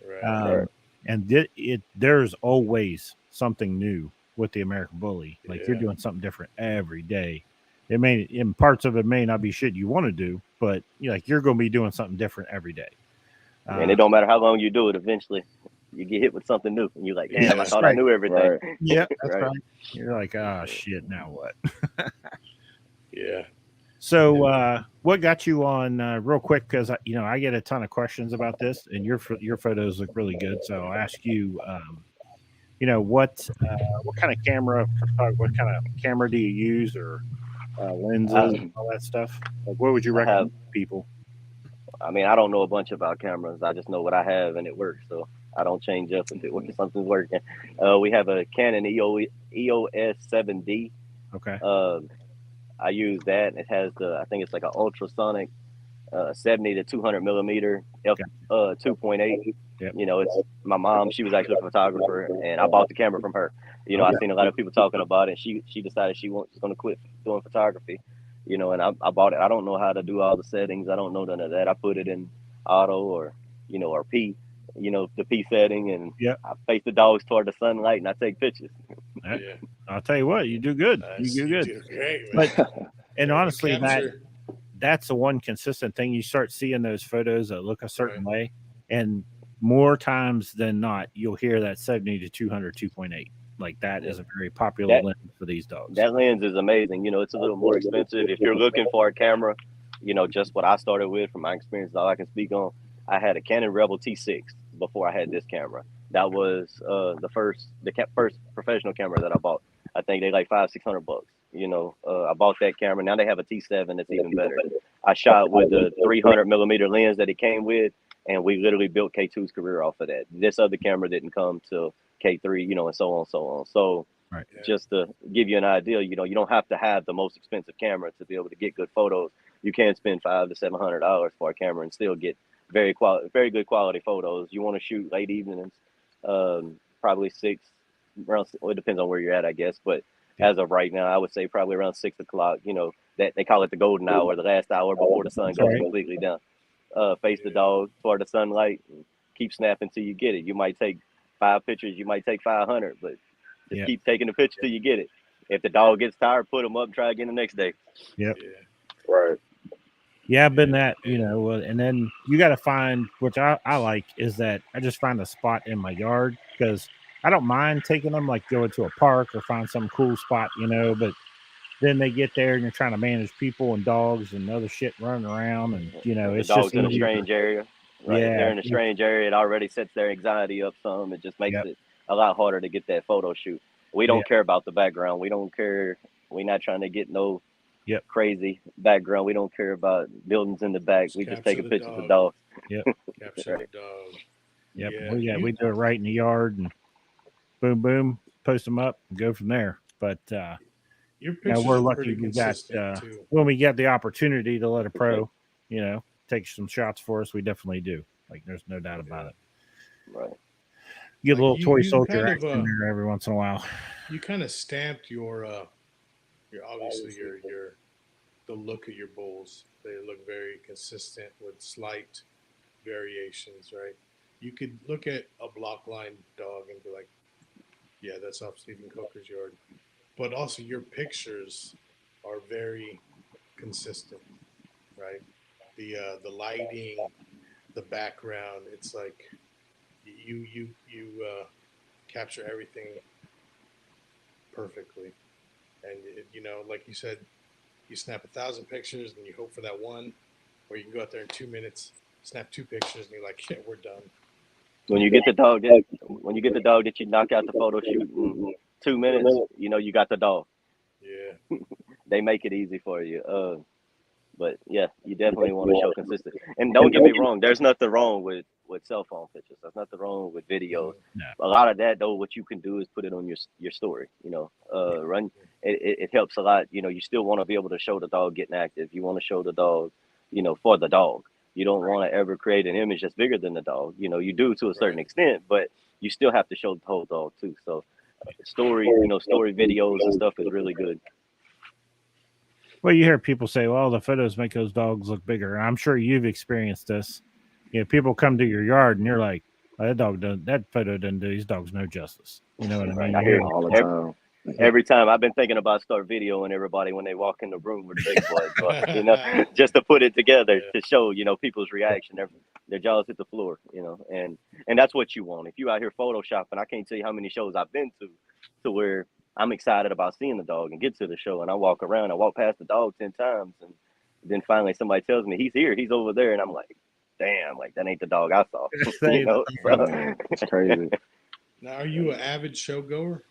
B: Right.
C: And there's always something new with the American Bully. Like you're doing something different every day. In parts of it may not be shit you want to do, but you're going to be doing something different every day.
F: And it don't matter how long you do it. Eventually, you get hit with something new, and you're like, "Damn, I thought I knew everything."
A: Right.
C: Yeah, that's right. You're like, shit, now what?
B: Yeah.
C: So, what got you on real quick? Because I get a ton of questions about this, and your photos look really good. So I'll ask you, what kind of camera? What kind of camera do you use, or lenses, and all that stuff? Like, what would you recommend to people?
F: I mean, I don't know a bunch about cameras. I just know what I have, and it works. So I don't change up if something's working. We have a Canon EOS 7D.
C: Okay.
F: I use that. And it has I think it's like an ultrasonic 70 to 200 millimeter f 2.8.
C: Yep.
F: It's my mom. She was actually a photographer, and I bought the camera from her. I seen a lot of people talking about it. She decided she's going to quit doing photography. And I bought it. I don't know how to do all the settings. I don't know none of that. I put it in auto or P, the P setting, and I face the dogs toward the sunlight and I take pictures.
C: I'll tell you what, you do good.
B: Nice.
C: You do good.
B: You do great, man.
C: And honestly, that's the one consistent thing. You start seeing those photos that look a certain way, and more times than not, you'll hear that 70 to 200 2.8. Like that is a very popular lens for these dogs.
F: That lens is amazing. It's a little more expensive. If you're looking for a camera, just what I started with from my experience, all I can speak on. I had a Canon Rebel T6 before I had this camera. That was the first professional camera that I bought. I think they like $500-600. I bought that camera. Now they have a T7 that's even better. I shot with the 300 millimeter lens that it came with, and we literally built K2's career off of that. This other camera didn't come till K3, and so on. So just to give you an idea, you don't have to have the most expensive camera to be able to get good photos. You can spend $500 to $700 for a camera and still get very good quality photos. You want to shoot late evenings, probably around. Well, it depends on where you're at, I guess. But as of right now, I would say probably around 6 o'clock. that they call it the golden hour, the last hour before the sun goes completely down. Face the dog toward the sunlight, and keep snapping till you get it. You might take 5 pictures, you might take 500, but just keep taking the picture till you get it. If the dog gets tired, put him up and try again the next day.
C: Yep.
B: Yeah.
A: Right.
C: Yeah, I've been that, you know, and then you got to find, which I like, is that I just find a spot in my yard, because I don't mind taking them, like going to a park or find some cool spot, you know, but then they get there and you're trying to manage people and dogs and other shit running around, and, you know, it's
F: the dog's
C: just
F: in a strange area. Right.
C: Yeah.
F: If they're in a strange area, it already sets their anxiety up some. It just makes it a lot harder to get that photo shoot. We don't care about the background. We don't care. We're not trying to get no crazy background. We don't care about buildings in the back. We just take a picture of the dog.
C: Yep.
B: Capture the dog.
C: Yep.
B: Yeah.
C: We do it right in the yard, and boom, boom, post them up and go from there. But
B: your pictures
C: we're
B: are
C: lucky
B: pretty
C: we got
B: too.
C: when we get the opportunity to let a pro, you know, take some shots for us. We definitely do. Like, there's no doubt about it.
F: Right.
C: Get a little toy soldier
B: kind of,
C: action in there every once in a while.
B: You kind of stamped your obviously your the look of your bulls. They look very consistent with slight variations, right? You could look at a Blockline dog and be like, yeah, that's off Stephen Coker's yard. But also your pictures are very consistent, right? The lighting, the background, it's like you capture everything perfectly. And you know, like you said, you snap 1,000 pictures and you hope for that one, or you can go out there in 2 minutes, snap 2 pictures, and you're like, yeah, we're done.
F: When you get the dog that you knock out the photo shoot in 2 minutes, you know you got the dog.
B: Yeah.
F: They make it easy for you. But yeah, you definitely want to show consistency. And don't get me wrong, there's nothing wrong with cell phone pictures. There's nothing wrong with videos.
C: No.
F: A lot of that though, what you can do is put it on your story. You know, it helps a lot. You know, you still want to be able to show the dog getting active. You want to show the dog, you know, for the dog. You don't want to ever create an image that's bigger than the dog. You know, you do to a certain extent, but you still have to show the whole dog too. So story videos and stuff is really good.
C: Well, you hear people say, well, the photos make those dogs look bigger. I'm sure you've experienced this. You know, people come to your yard and you're like, oh, that photo doesn't do these dogs no justice. You know what I mean?
F: I hear all the time. Every time I've been thinking about start videoing everybody when they walk in the room with the big boys, but, you know, just to put it together to show, you know, people's reaction, their jaws hit the floor, you know, and that's what you want. If you out here photoshopping, I can't tell you how many shows I've been to where I'm excited about seeing the dog and get to the show, and I walk past the dog 10 times, and then finally somebody tells me he's here, he's over there, and I'm like, damn, like that ain't the dog I saw. You know?
A: It's crazy.
B: Now, are you an avid show goer?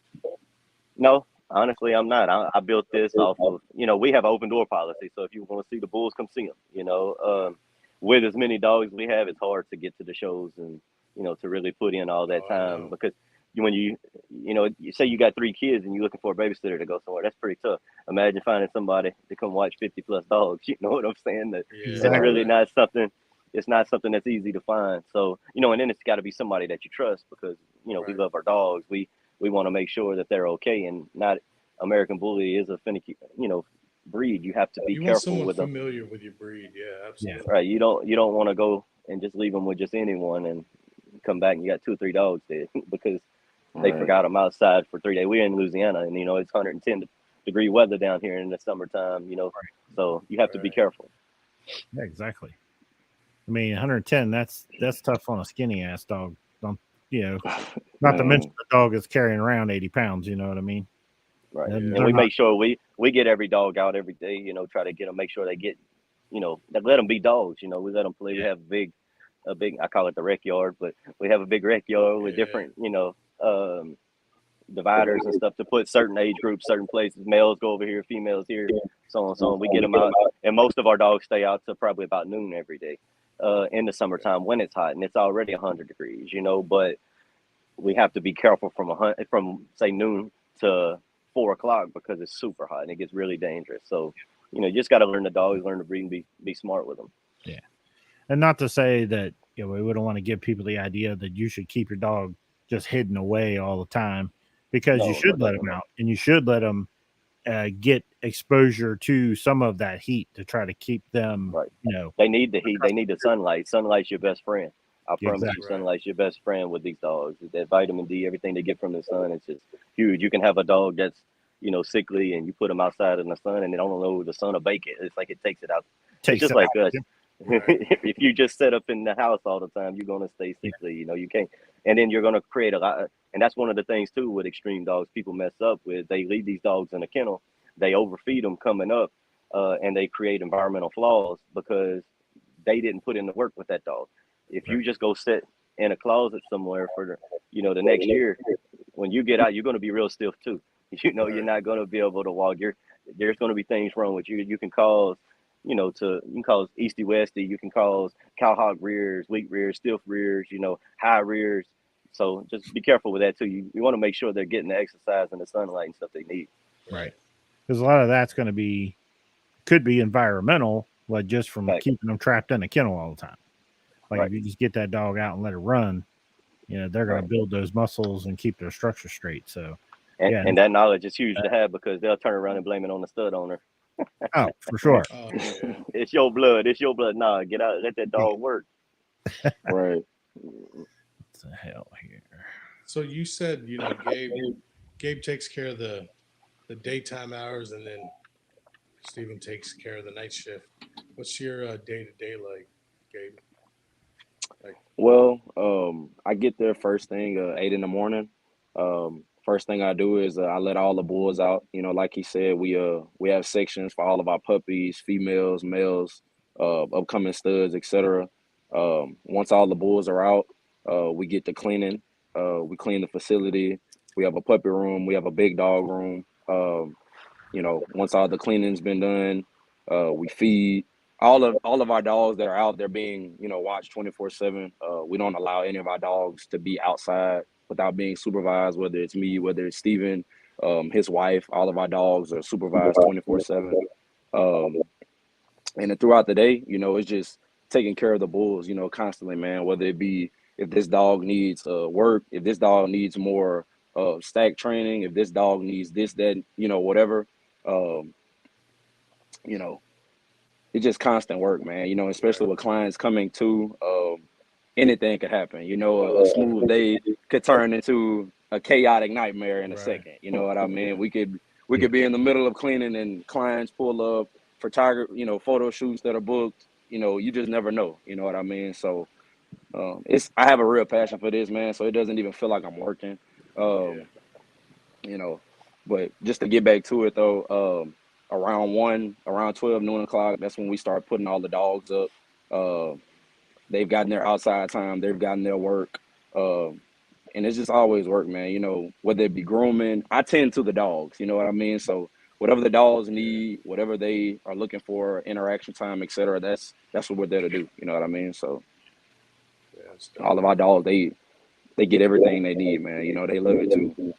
F: No, honestly, I'm not. I built this off of, you know, we have an open door policy. So if you want to see the bulls, come see them. You know, with as many dogs we have, it's hard to get to the shows and, you know, to really put in all that time, because when you know, you say you got 3 kids and you're looking for a babysitter to go somewhere, that's pretty tough. Imagine finding somebody to come watch 50 plus dogs. You know what I'm saying? It's really not something. It's not something that's easy to find. So, you know, and then it's got to be somebody that you trust, because, you know, we love our dogs. We want to make sure that they're okay, and not American Bully is a finicky, you know, breed. You have to be careful with them.
B: Familiar with your breed, yeah, absolutely.
F: Yeah. Right, you don't want to go and just leave them with just anyone and come back and you got 2 or 3 dogs dead because they forgot them outside for 3 days. We're in Louisiana, and you know it's 110-degree weather down here in the summertime. You know, so you have to be careful.
C: Yeah, exactly. I mean, 110. That's tough on a skinny ass dog. You know, not to mention the dog is carrying around 80 pounds. You know what I mean?
F: Right. And we make sure we get every dog out every day. You know, try to get them, make sure they get, you know, let them be dogs. You know, we let them play. We have a big, I call it the rec yard, but we have a big rec yard with different, you know, dividers and stuff to put certain age groups, certain places. Males go over here, females here, so on and so on. We get them out, and most of our dogs stay out to probably about noon every day. In the summertime when it's hot and it's already 100 degrees, you know, but we have to be careful from say noon to 4 o'clock because it's super hot and it gets really dangerous. So, you know, you just got to learn the dogs, learn to breed, and be smart with them.
C: Yeah. And not to say that, you know, we wouldn't want to give people the idea that you should keep your dog just hidden away all the time, because you should let them out and you should let them get exposure to some of that heat to try to keep them,
F: Right.
C: you know.
F: They need the heat. They need the sunlight. Sunlight's your best friend. I promise
C: Exactly.
F: you, sunlight's your best friend with these dogs. That vitamin D, everything they get from the sun, it's just huge. You can have a dog that's, you know, sickly, and you put them outside in the sun, and they don't know the sun will bake it. It's like it takes it out. It's just like us. If you just set up in the house all the time, you're gonna stay sickly. You know, you can't, and then you're gonna create a lot. And that's one of the things too with extreme dogs. People mess up with. They leave these dogs in a kennel. They overfeed them coming up, and they create environmental flaws because they didn't put in the work with that dog. If you just go sit in a closet somewhere for the, you know, the next year, when you get out, you're going to be real stiff too. You know, you're not going to be able to walk. There's going to be things wrong with you. You can cause, you know, you can cause easty westy. You can cause cowhog rears, weak rears, stiff rears, you know, high rears. So just be careful with that too. You want to make sure they're getting the exercise and the sunlight and stuff they need.
C: Right. Because a lot of that's going to could be environmental, like just from keeping them trapped in a kennel all the time. Like if you just get that dog out and let it run, you know, they're going to build those muscles and keep their structure straight. So,
F: and that knowledge is huge to have because they'll turn around and blame it on the stud owner.
C: Oh, for sure.
F: It's your blood. It's your blood. Nah, get out. Let that dog work.
A: Right.
C: What the hell here?
B: So you said, you know, Gabe takes care of the daytime hours, and then Steven takes care of the night shift. What's your day-to-day like, Gabe?
A: Well, I get there first thing 8 in the morning. First thing I do is I let all the bulls out. You know, like he said, we have sections for all of our puppies, females, males, upcoming studs, etc. Once all the bulls are out, we get to cleaning. We clean the facility. We have a puppy room. We have a big dog room. You know, once all the cleaning's been done, we feed. All of our dogs that are out there being, you know, watched 24/7. We don't allow any of our dogs to be outside without being supervised, whether it's me, whether it's Steven, his wife. All of our dogs are supervised 24/7. And then throughout the day, you know, it's just taking care of the bulls, you know, constantly, man, whether it be if this dog needs work, if this dog needs more stack training, if this dog needs this, that, you know, whatever, you know, it's just constant work, man, you know, especially with clients coming to, anything could happen. You know, a smooth day could turn into a chaotic nightmare in a second. You know what I mean? We could be in the middle of cleaning and clients pull up, photography, you know, photo shoots that are booked. You know, you just never know. You know what I mean? So I have a real passion for this, man. So it doesn't even feel like I'm working. You know, but just to get back to it though, around 12 noon o'clock, that's when we start putting all the dogs up. They've gotten their outside time. They've gotten their work. And it's just always work, man. You know, whether it be grooming, I tend to the dogs, you know what I mean? So whatever the dogs need, whatever they are looking for, interaction time, etc., that's what we're there to do. You know what I mean? So all of our dogs, they get everything they need, man. You know, they love it too.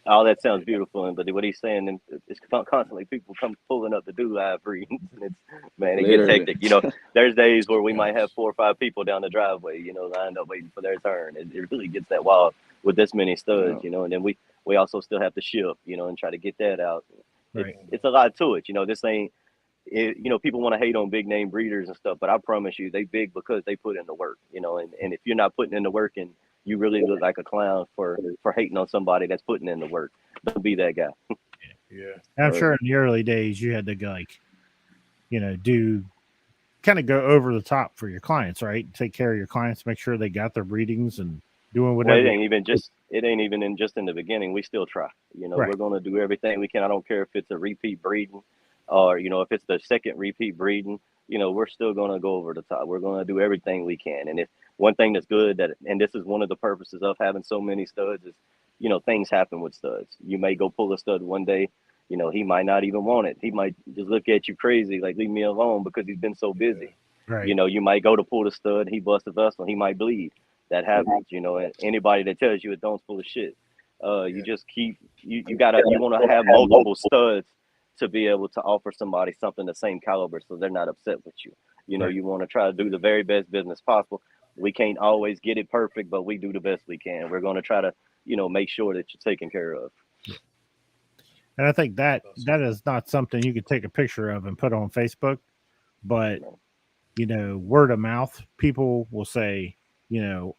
F: All that sounds beautiful, but what he's saying, and it's constantly people come pulling up to do live readings, and it's, man, it gets hectic. You know, there's days where we might have 4 or 5 people down the driveway, you know, lined up waiting for their turn. It really gets that wild with this many studs, you know, and then we also still have to ship, you know, and try to get that out.
C: Right.
F: It's a lot to it, you know. This ain't, you know, people want to hate on big name breeders and stuff, but I promise you, they big because they put in the work, you know, and if you're not putting in the work, and you really look like a clown for hating on somebody that's putting in the work. Don't be that guy.
C: I'm sure in the early days you had to like, you know, kind of go over the top for your clients, right? Take care of your clients, make sure they got their breedings and doing whatever.
F: Well, it ain't even in the beginning. We still try. You know, we're gonna do everything we can. I don't care if it's a repeat breeding or, you know, if it's the second repeat breeding, you know, we're still gonna go over the top. We're gonna do everything we can. And if one thing that's good and this is one of the purposes of having so many studs is, you know, things happen with studs. You may go pull a stud one day, you know, he might not even want it. He might just look at you crazy, like, leave me alone, because he's been so busy.
C: Right.
F: You know, you might go to pull the stud, he busts a vessel, he might bleed. That happens, you know, and anybody that tells you it don't full of shit. You just keep, you want to have multiple studs to be able to offer somebody something the same caliber so they're not upset with you. You know, you want to try to do the very best business possible. We can't always get it perfect, but we do the best we can. We're going to try to, you know, make sure that you're taken care of.
C: And I think that is not something you could take a picture of and put on Facebook, but word of mouth, people will say,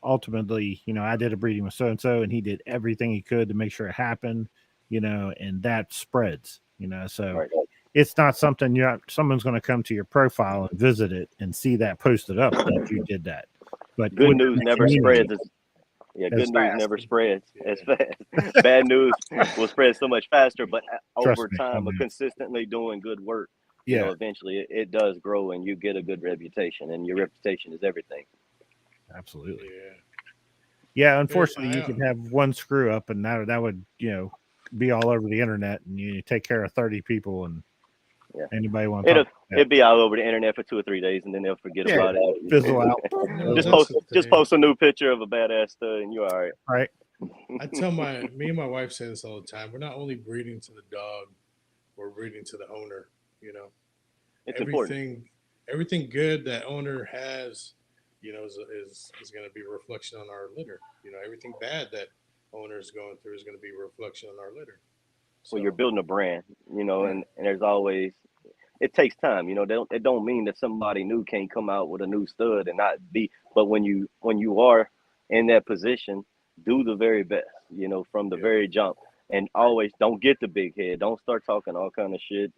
C: ultimately, I did a breeding with so and so, and he did everything he could to make sure it happened, and that spreads, so
F: Right.
C: it's not something someone's going to come to your profile and visit it and see that posted up that you did that. But
F: good news never spreads. Good news
C: fast.
F: never spreads as fast. Bad news will spread so much faster, but over time, of consistently doing good work, eventually it does grow, and you get a good reputation, and your reputation is everything.
C: Absolutely. Yeah. Unfortunately, you can have one screw up, and that would be all over the internet, and you take care of 30 people, and anybody want to
F: it'd be all over the internet for 2 or 3 days, and then they'll forget about it.
C: Fizzle out.
F: just post a new picture of a badass stud, and you're all right.
C: Right.
B: I tell me and my wife say this all the time. We're not only breeding to the dog, we're breeding to the owner.
F: It's important.
B: Everything good that owner has, is going to be a reflection on our litter. Everything bad that owner is going through is going to be a reflection on our litter. So,
F: well, you're building a brand, and there's always, it takes time. It don't mean that somebody new can't come out with a new stud and not be. But when you are in that position, do the very best. From the very jump, and always don't get the big head. Don't start talking all kind of shit,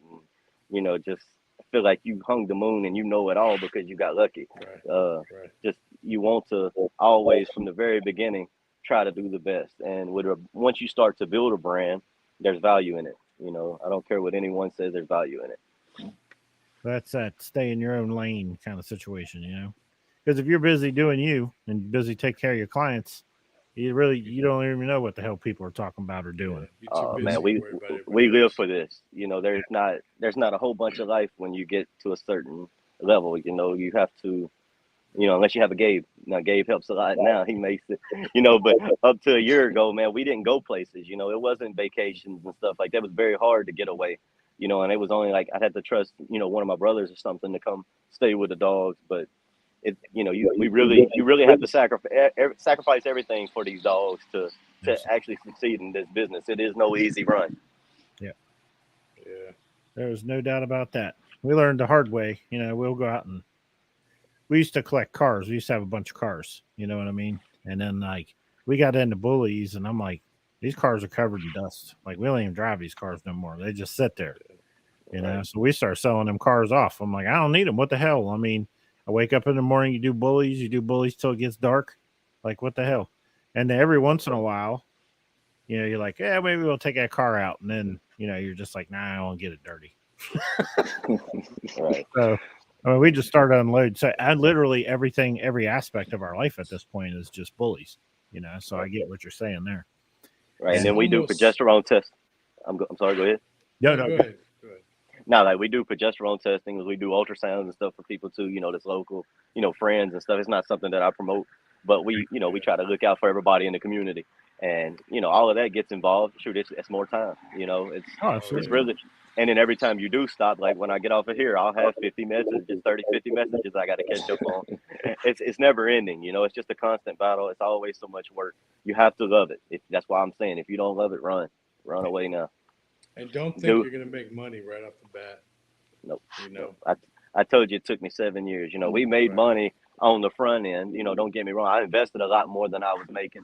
F: and just feel like you hung the moon and you know it all because you got lucky.
B: Right.
F: Just you want to always from the very beginning try to do the best, and once you start to build a brand, there's value in it. I don't care what anyone says, there's value in it.
C: That's that stay in your own lane kind of situation, because if you're busy doing you and busy take care of your clients, you don't even know what the hell people are talking about or doing.
F: Man, we live for this. There's not a whole bunch of life when you get to a certain level. You have to, unless you have a Gabe. Now Gabe helps a lot now. He makes it, but up to a year ago, man, we didn't go places. It wasn't vacations and stuff like that. It was very hard to get away, and it was only like I had to trust, one of my brothers or something to come stay with the dogs. But you really have to sacrifice everything for these dogs to actually succeed in this business. It is no easy run.
C: Yeah. There's no doubt about that. We learned the hard way. We'll go out and we used to collect cars. We used to have a bunch of cars. You know what I mean? And then we got into Bullies, and I'm like, these cars are covered in dust. Like, we don't even drive these cars no more. They just sit there. So we start selling them cars off. I'm like, I don't need them. What the hell? I mean, I wake up in the morning, you do Bullies till it gets dark. Like, what the hell? And then every once in a while, you're like, yeah, maybe we'll take that car out. And then, you're just like, nah, I don't want to get it dirty.
F: Right.
C: So, we just start to unload. So I literally every aspect of our life at this point is just Bullies, so I get what you're saying there.
F: Right. And then we do progesterone tests. I'm sorry, go ahead.
C: No,
B: go ahead.
F: No, like we do progesterone testing, we do ultrasounds and stuff for people too, that's local, friends and stuff. It's not something that I promote, but we try to look out for everybody in the community, and all of that gets involved. Shoot, it's more time, it's really, and then every time you do stop, like when I get off of here, I'll have 50 messages, 30, 50 messages I got to catch up on. It's never ending, it's just a constant battle. It's always so much work. You have to love it. That's why I'm saying, if you don't love it, run away now.
B: And don't think you're going to make money right off the bat.
F: Nope. I told you it took me 7 years. We made money on the front end. Don't get me wrong. I invested a lot more than I was making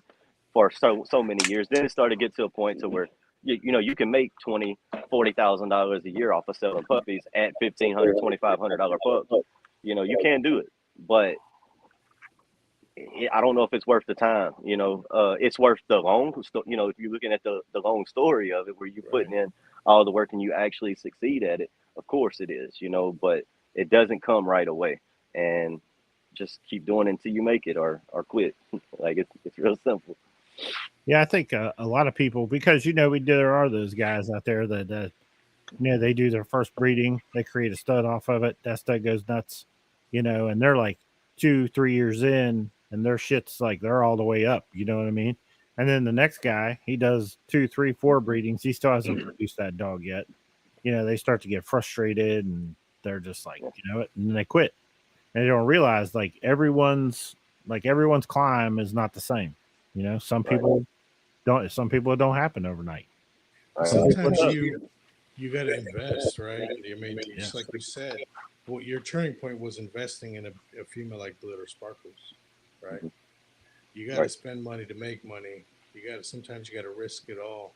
F: for so many years. Then it started to get to a point to where, you can make $20,000, $40,000 a year off of selling puppies at $1,500, $2,500 pups. You can do it, but I don't know if it's worth the time. It's worth the long. If you're looking at the long story of it, where you're putting in all the work and you actually succeed at it, of course it is. But it doesn't come right away, and just keep doing it until you make it or quit. Like it's real simple.
C: Yeah, I think a lot of people, because there are those guys out there that they do their first breeding, they create a stud off of it, that stud goes nuts, and they're like 2-3 years in. And their shit's like they're all the way up, you know what I mean? And then the next guy, he does 2, 3, 4 breedings. He still hasn't produced that dog yet. They start to get frustrated, and they're just like, and then they quit. And they don't realize everyone's climb is not the same. Some people don't. Some people it don't happen overnight.
B: Sometimes you got to invest, right? I mean, just like you said, what your turning point was investing in a female like Glitter Sparkles, right?
F: Mhm.
B: You got to spend money to make money. Sometimes you got to risk it all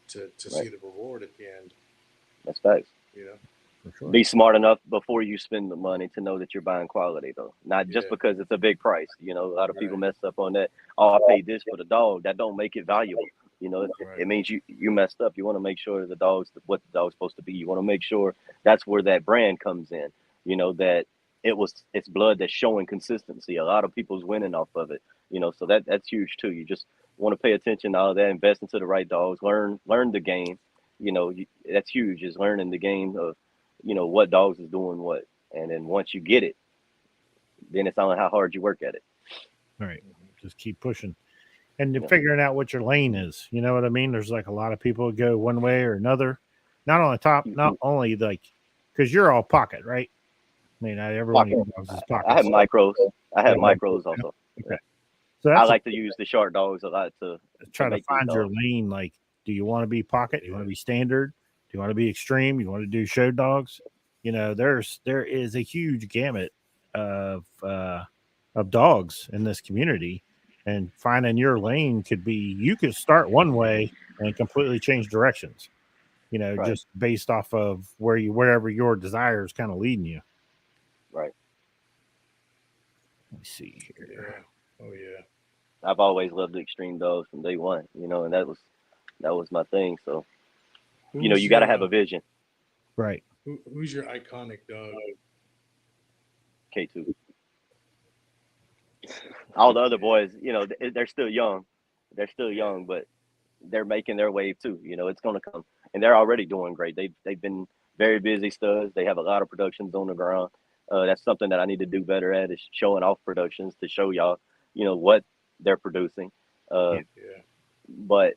B: to see the reward at the end.
F: That's facts.
B: You know,
C: For sure.
F: Be smart enough before you spend the money to know that you're buying quality, though. Not just because it's a big price. You know, a lot of people mess up on that. Oh, I paid this for the dog. That don't make it valuable. You know, it means you messed up. You want to make sure the dog's what the dog's supposed to be. You want to make sure that's where that brand comes in. You know, that it's blood that's showing consistency. A lot of people's winning off of it. You know, so that's huge too. You just want to pay attention to all that, invest into the right dogs, learn the game. You know, that's huge. Is learning the game of, you know, what dogs is doing what, and then once you get it, then it's on how hard you work at it.
C: All right, just keep pushing, and figuring out what your lane is. You know what I mean? There's like a lot of people who go one way or another. Not on the top, not only like because you're all pocket, right? I mean, not everyone dogs is pocket.
F: I have micros. I have micros also.
C: Okay. So
F: I like to use the short dogs a lot to
C: try to find your lane. Like, do you want to be pocket? Do you want to be standard? Do you want to be extreme? You want to do show dogs? You know, there is a huge gamut of dogs in this community, and finding your lane could be you could start one way and completely change directions. You know, just based off of wherever your desire is kind of leading you.
F: Right.
C: Let me see here.
B: Yeah. Oh yeah.
F: I've always loved the extreme dogs from day one. You know, and that was my thing. So, you know, you got to have a vision.
C: Right.
B: Who's your iconic dog?
F: K2. All the other boys, you know, they're still young. They're still young, but they're making their wave too. You know, it's going to come, and they're already doing great. They've been very busy studs. They have a lot of productions on the ground. That's something that I need to do better at, is showing off productions to show y'all, you know, what they're producing. But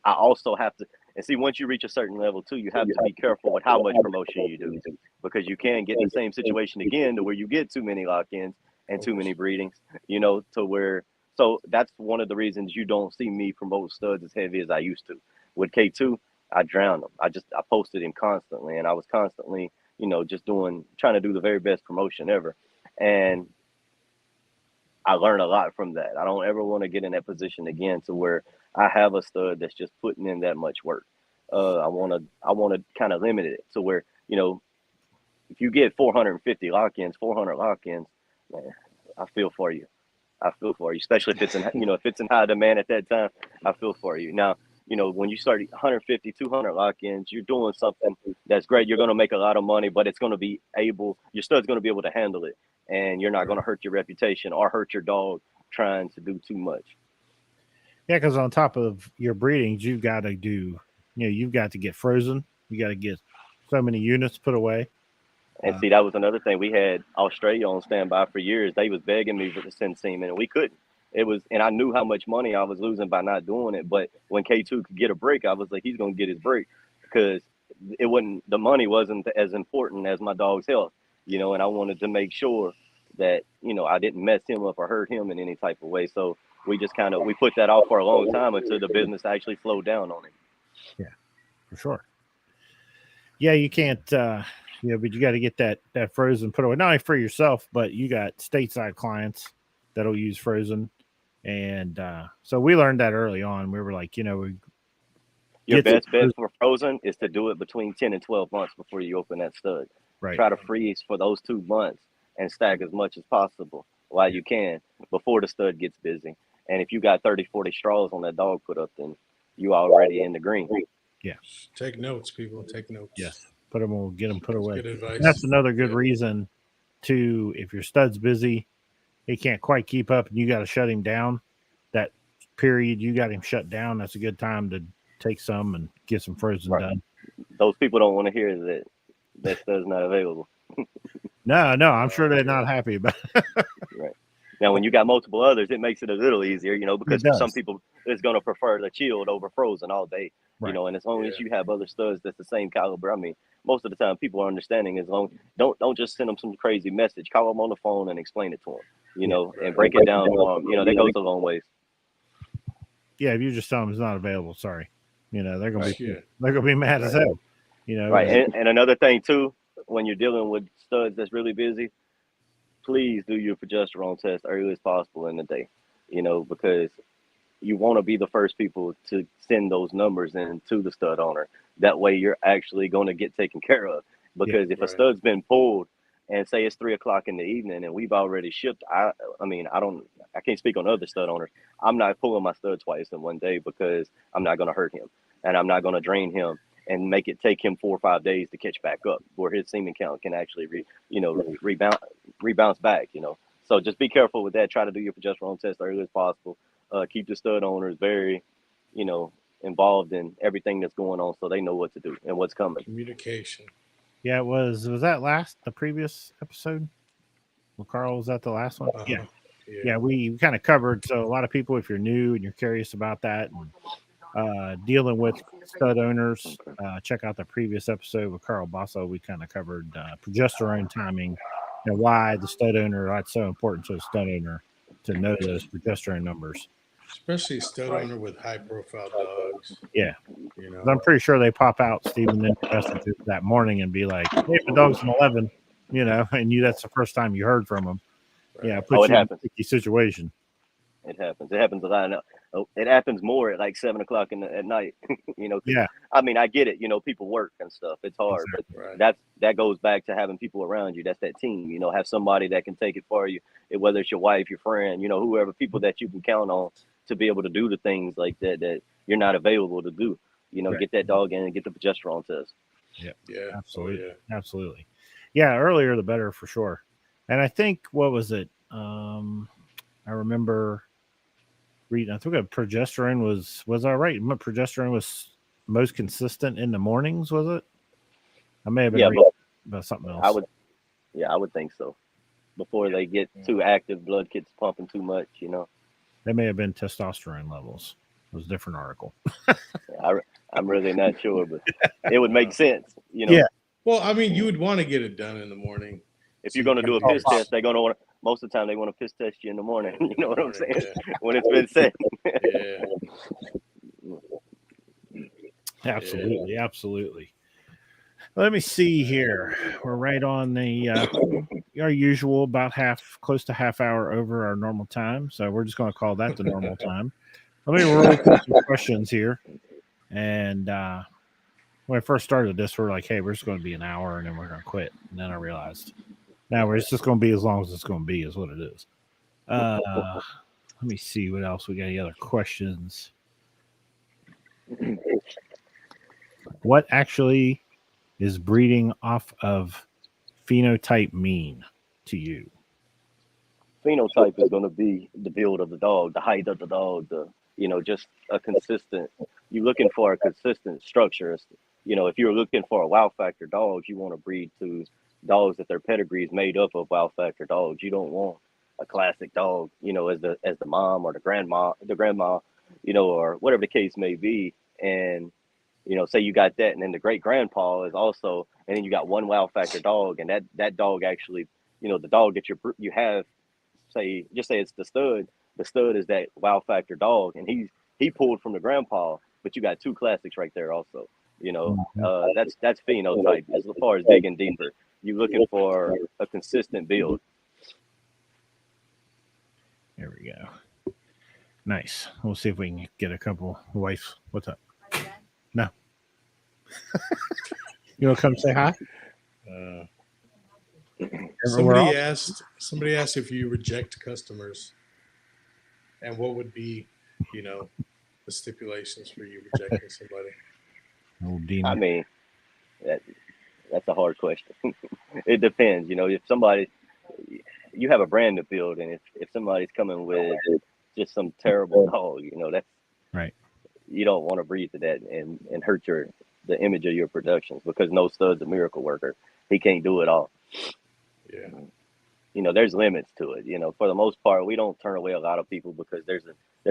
F: I also have to, and see, once you reach a certain level too, you have to be careful with how much promotion you do, because you can get in the same situation again to where you get too many lock-ins and too many breedings, you know, to where, so that's one of the reasons you don't see me promote studs as heavy as I used to. With K2, I drowned him. I posted him constantly, and I was constantly, you know, just trying to do the very best promotion ever. And I learned a lot from that. I don't ever want to get in that position again to where I have a stud that's just putting in that much work. I want to kind of limit it to where, you know, if you get 450 lock-ins, 400 lock-ins, man, I feel for you. I feel for you, especially if it's in, you know, if it's in high demand at that time. I feel for you. Now, you know, when you start 150, 200 lock-ins, you're doing something that's great. You're going to make a lot of money, but it's going to be your stud's going to be able to handle it, and you're not going to hurt your reputation or hurt your dog trying to do too much.
C: Yeah, because on top of your breedings, you've got to you've got to get frozen. You got to get so many units put away.
F: And see, that was another thing. We had Australia on standby for years. They was begging me to send semen, and we couldn't. And I knew how much money I was losing by not doing it. But when K2 could get a break, I was like, he's going to get his break, because the money wasn't as important as my dog's health, you know, and I wanted to make sure that, you know, I didn't mess him up or hurt him in any type of way. So we just we put that off for a long time until the business actually slowed down on it.
C: Yeah, for sure. Yeah, you can't, but you got to get that frozen put away, not only for yourself, but you got stateside clients that'll use frozen. And so we learned that early on. We were like, you know,
F: your best bet for frozen is to do it between 10 and 12 months before you open that stud.
C: Right.
F: Try to freeze for those 2 months and stack as much as possible while you can before the stud gets busy. And if you got 30, 40 straws on that dog put up, then you already in the green.
C: Yeah.
B: Take notes, people. Take notes.
C: Yes. Put them, we'll get them put away.
B: Good advice.
C: And that's another good reason to, if your stud's busy, he can't quite keep up and you got to shut him down. That period you got him shut down, that's a good time to take some and get some frozen done.
F: Those people don't want to hear that stud's not available.
C: No, I'm sure they're not happy about it.
F: Right. Now, when you got multiple others, it makes it a little easier, you know, because some people is going to prefer the chilled over frozen all day, you know, and as long as you have other studs that's the same caliber, I mean, most of the time people are understanding. As long, don't just send them some crazy message. Call them on the phone and explain it to them, you know, and break it down for them. You know, that goes a long ways.
C: Yeah, if you just tell them it's not available, sorry. You know, they're gonna
F: Right.
C: be
B: Yeah.
C: they're gonna be mad as hell. You know,
F: Right. And another thing too, when you're dealing with studs that's really busy, please do your progesterone test early as possible in the day. You know, because you want to be the first people to send those numbers in to the stud owner. That way you're actually going to get taken care of. Because if a
B: Right.
F: stud's been pulled and say it's 3 o'clock in the evening and we've already shipped, I can't speak on other stud owners. I'm not pulling my stud twice in one day because I'm not going to hurt him and I'm not going to drain him and make it take him 4 or 5 days to catch back up where his semen count can actually rebound back, you know. So just be careful with that. Try to do your progesterone test early as possible. Keep the stud owners very, you know, involved in everything that's going on so they know what to do and what's coming.
B: Communication.
C: yeah, it was that the previous episode? Well, Carl, was that the last one?
B: Uh-huh.
C: Yeah, we kind of covered. So a lot of people, if you're new and you're curious about that and dealing with stud owners, check out the previous episode with Carl Basso. We kind of covered progesterone timing and why the stud owner, that's so important to a stud owner to know those progesterone numbers.
B: Especially stud owner with high profile dogs.
C: Yeah.
B: You know.
C: I'm pretty sure they pop out, Stephen, in messages that morning and be like, hey, my dog's an 11, you know, and that's the first time you heard from them.
B: Right.
C: Yeah,
F: it
C: put you in
F: happens.
C: a sticky situation.
F: It happens. It happens a lot. It happens more at like 7 o'clock at night. You know.
C: Yeah.
F: I mean, I get it. You know, people work and stuff. It's hard,
B: Right.
F: but that goes back to having people around you. That's that team. You know, have somebody that can take it for you. Whether it's your wife, your friend, you know, whoever, people that you can count on to be able to do the things like that you're not available to do. You know,
C: Right.
F: get that dog in and get the progesterone test.
C: Yeah.
B: Absolutely.
C: Oh, yeah. Absolutely. Yeah, earlier the better for sure. And I think, what was it? I remember reading, I think progesterone was all right. Progesterone was most consistent in the mornings, was it? I may have been reading about something else.
F: I would think so. Before they get too active, blood gets pumping too much, you know.
C: They may have been testosterone levels. It was a different article.
F: I'm really not sure, but it would make sense, you know.
C: Yeah.
B: Well, I mean, you would want to get it done in the morning.
F: If you're going to do a piss test, they're going to want to, most of the time they want to piss test you in the morning. You know what I'm saying?
B: Yeah.
F: When it's been set.
C: Absolutely. Absolutely. Let me see here. We're right on the our usual about close to half hour over our normal time. So we're just going to call that the normal time. Let me roll through some questions here. And when I first started this, we're like, hey, we're just going to be an hour and then we're going to quit. And then I realized now it's just going to be as long as it's going to be is what it is. Let me see what else we got. Any other questions? What actually is breeding off of phenotype mean to you?
F: Phenotype is going to be the build of the dog, the height of the dog, just a consistent, you're looking for a consistent structure. You know, if you're looking for a wow factor dogs, you want to breed to dogs that their pedigree is made up of wow factor dogs. You don't want a classic dog, you know, as the mom or the grandma, you know, or whatever the case may be. And, you know, say you got that, and then the great grandpa is also, and then you got one wow factor dog, and that dog actually, you know, the dog that you have, say it's the stud. The stud is that wow factor dog, and he pulled from the grandpa, but you got two classics right there also. You know, that's phenotype as far as digging deeper. You're looking for a consistent build.
C: There we go. Nice. We'll see if we can get a couple wife. What's up? No. You want to come say hi?
B: Somebody asked if you reject customers, and what would be, you know, the stipulations for you rejecting somebody.
C: Old demon.
F: I mean, that's a hard question. It depends. You know, if you have a brand to build, and if somebody's coming with just some terrible dog, you know, that's
C: right. You
F: don't want to breed to that and hurt the image of your productions, because no stud's a miracle worker. He can't do it all.
B: Yeah.
F: You know, there's limits to it. You know, for the most part, we don't turn away a lot of people because there's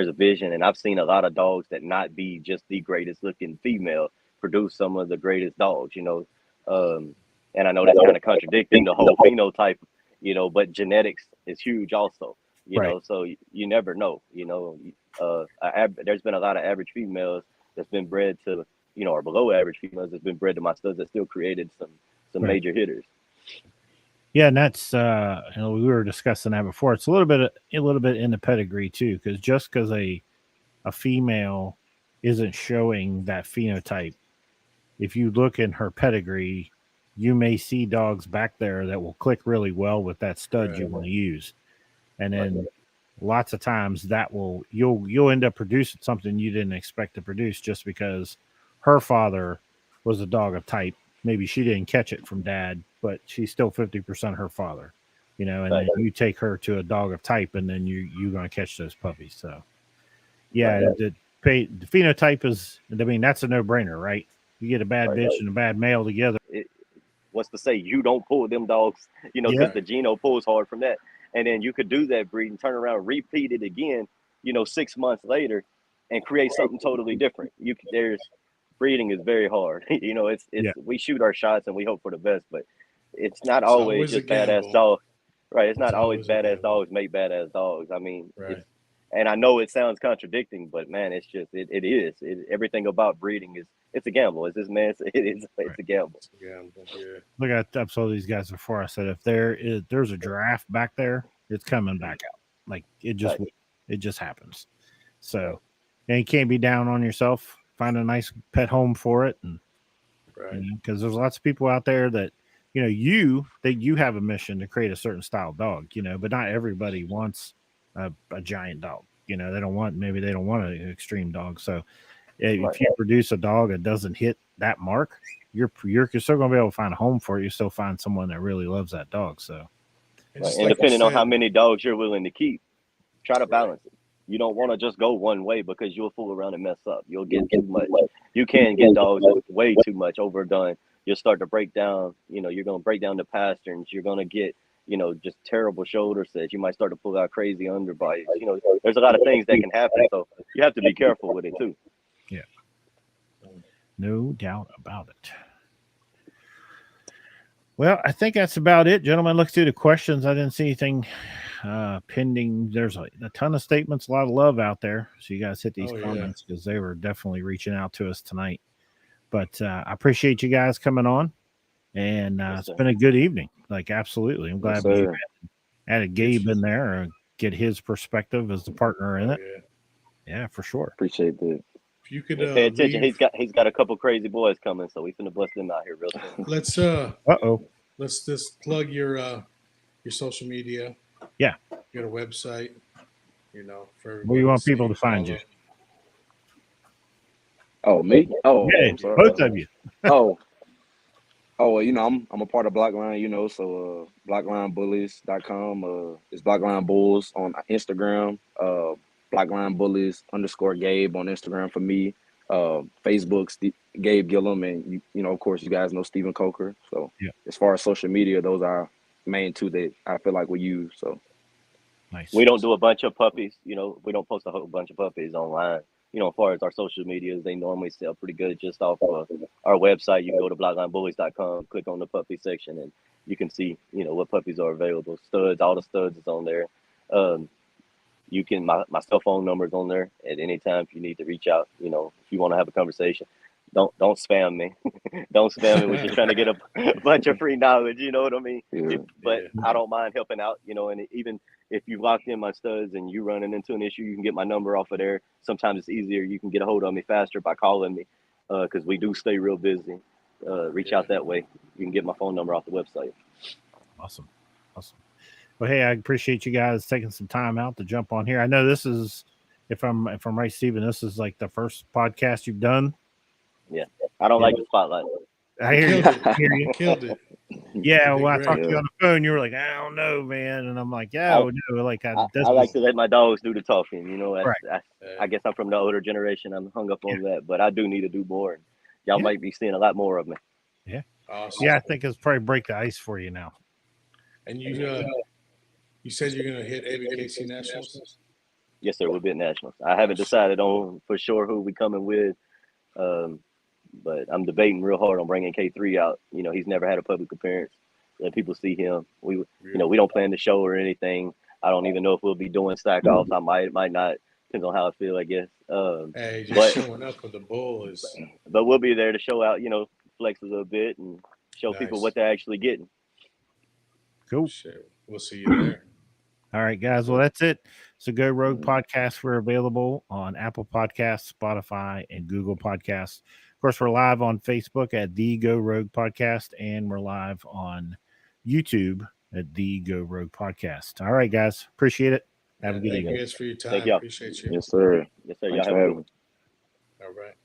F: a vision. And I've seen a lot of dogs that not be just the greatest looking female produce some of the greatest dogs, you know. And I know that's kind of contradicting the whole phenotype, you know, but genetics is huge also, you know, so you never know, you know. There's been a lot of average females that's been bred to, you know, or below average females that's been bred to my studs that still created some major hitters.
C: Yeah, and that's you know, we were discussing that before. It's a little bit in the pedigree too, because just because a female isn't showing that phenotype, if you look in her pedigree, you may see dogs back there that will click really well with that stud you want to use, and then lots of times that will you'll end up producing something you didn't expect to produce just because her father was a dog of type. Maybe she didn't catch it from dad, but she's still 50% her father, you know, and then you take her to a dog of type and then you're going to catch those puppies. So yeah, the phenotype is, I mean, that's a no-brainer, right? You get a bad bitch and a bad male together.
F: What's to say you don't pull them dogs, you know, because the geno pulls hard from that. And then you could do that breed and turn around, repeat it again, you know, 6 months later and create something totally different. Breeding is very hard. You know, it's we shoot our shots and we hope for the best, but it's not always just badass dogs. Right. It's not always badass dogs make badass dogs. I mean, and I know it sounds contradicting, but man, it's just it is. Everything about breeding it's a gamble. It's this man. It's a gamble.
C: Look, I've told these guys before. I said if there's a giraffe back there, it's coming back out. Like it just happens. So, and you can't be down on yourself. Find a nice pet home for it, and because there's lots of people out there that you know you have a mission to create a certain style dog, you know, but not everybody wants a giant dog. You know, they don't want an extreme dog. So if you produce a dog that doesn't hit that mark, you're still going to be able to find a home for it. You still find someone that really loves that dog. So,
F: and depending on how many dogs you're willing to keep, try to balance it. You don't want to just go one way because you'll fool around and mess up. You'll get too much. You can get dogs way too much overdone. You'll start to break down. You know, you're going to break down the pasterns. You're going to get, you know, just terrible shoulder sets. You might start to pull out crazy underbites. You know, there's a lot of things that can happen. So you have to be careful with it too.
C: Yeah. No doubt about it. Well, I think that's about it, gentlemen. Look through the questions. I didn't see anything pending. There's a ton of statements, a lot of love out there. So you guys hit these comments because they were definitely reaching out to us tonight. But I appreciate you guys coming on, and it's been a good evening. Like, absolutely. I'm glad we added Gabe in there and get his perspective as the partner in it. Yeah, for sure.
A: Appreciate that.
B: If you could
F: pay attention, he's got a couple crazy boys coming, so we finna bust them out here real soon.
B: Let's just plug your social media.
C: Yeah.
B: You got a website, you know, for
C: where you want people to find you.
A: Oh, me? Oh,
C: yeah, both of you.
A: Well, you know, I'm a part of Blockline, you know, so blocklinebullies.com. It's Blockline Bulls on Instagram. Blockline Bullies _Gabe on Instagram for me. Facebook, Gabe Gillum, and you know, of course, you guys know Stephen Coker. So as far as social media, those are main two that I feel like we use. So
C: nice.
F: We don't do a bunch of puppies, you know, we don't post a whole bunch of puppies online. You know, as far as our social medias, they normally sell pretty good just off our website. You can go to blocklinebullies.com, click on the puppy section, and you can see, you know, what puppies are available. Studs, all the studs is on there. You can, my cell phone number is on there at any time if you need to reach out. You know, if you want to have a conversation, don't spam me. Don't spam me when you're trying to get a bunch of free knowledge. You know what I mean? I don't mind helping out. You know, and even if you locked in my studs and you running into an issue, you can get my number off of there. Sometimes it's easier. You can get a hold of me faster by calling me because we do stay real busy. Reach out that way. You can get my phone number off the website.
C: Awesome. Well, hey, I appreciate you guys taking some time out to jump on here. I know this is, if I'm right, Steven, this is like the first podcast you've done.
F: Yeah, I don't like the spotlight.
C: I hear you.
B: Killed it.
C: Yeah, when I talked to you on the phone, you were like, I don't know, man. And I'm like, I
F: like to let my dogs do the talking. You know, I guess I'm from the older generation. I'm hung up on that, but I do need to do more. And y'all might be seeing a lot more of me.
C: Yeah. Awesome. Yeah, I think it's probably break the ice for you now.
B: And you said you're going to hit ABKC Nationals?
F: Yes, sir. We'll be at Nationals. I haven't decided on for sure who we coming with, but I'm debating real hard on bringing K3 out. You know, he's never had a public appearance. Let people see him. We don't plan the show or anything. I don't even know if we'll be doing stack offs. I might not. Depends on how I feel, I guess.
B: Hey, just
F: But
B: showing up with the bull is
F: we'll be there to show out, flex a little bit and show people
B: nice.
F: what they're actually getting.
C: Cool.
B: Shit, we'll see you there.
C: All right, guys. Well, that's it. So Go Rogue Podcast. We're available on Apple Podcasts, Spotify, and Google Podcasts. Of course, we're live on Facebook at The Go Rogue Podcast, and we're live on YouTube at The Go Rogue Podcast. All right, guys. Appreciate it. Have a good
B: Thank
C: evening.
B: you guys for your time.
F: Thank y'all.
B: Appreciate you.
A: Yes, sir.
F: Yes, sir.
A: Thanks
F: Y'all
A: for
F: have a
A: having
F: good
A: me.
F: one.
B: All right.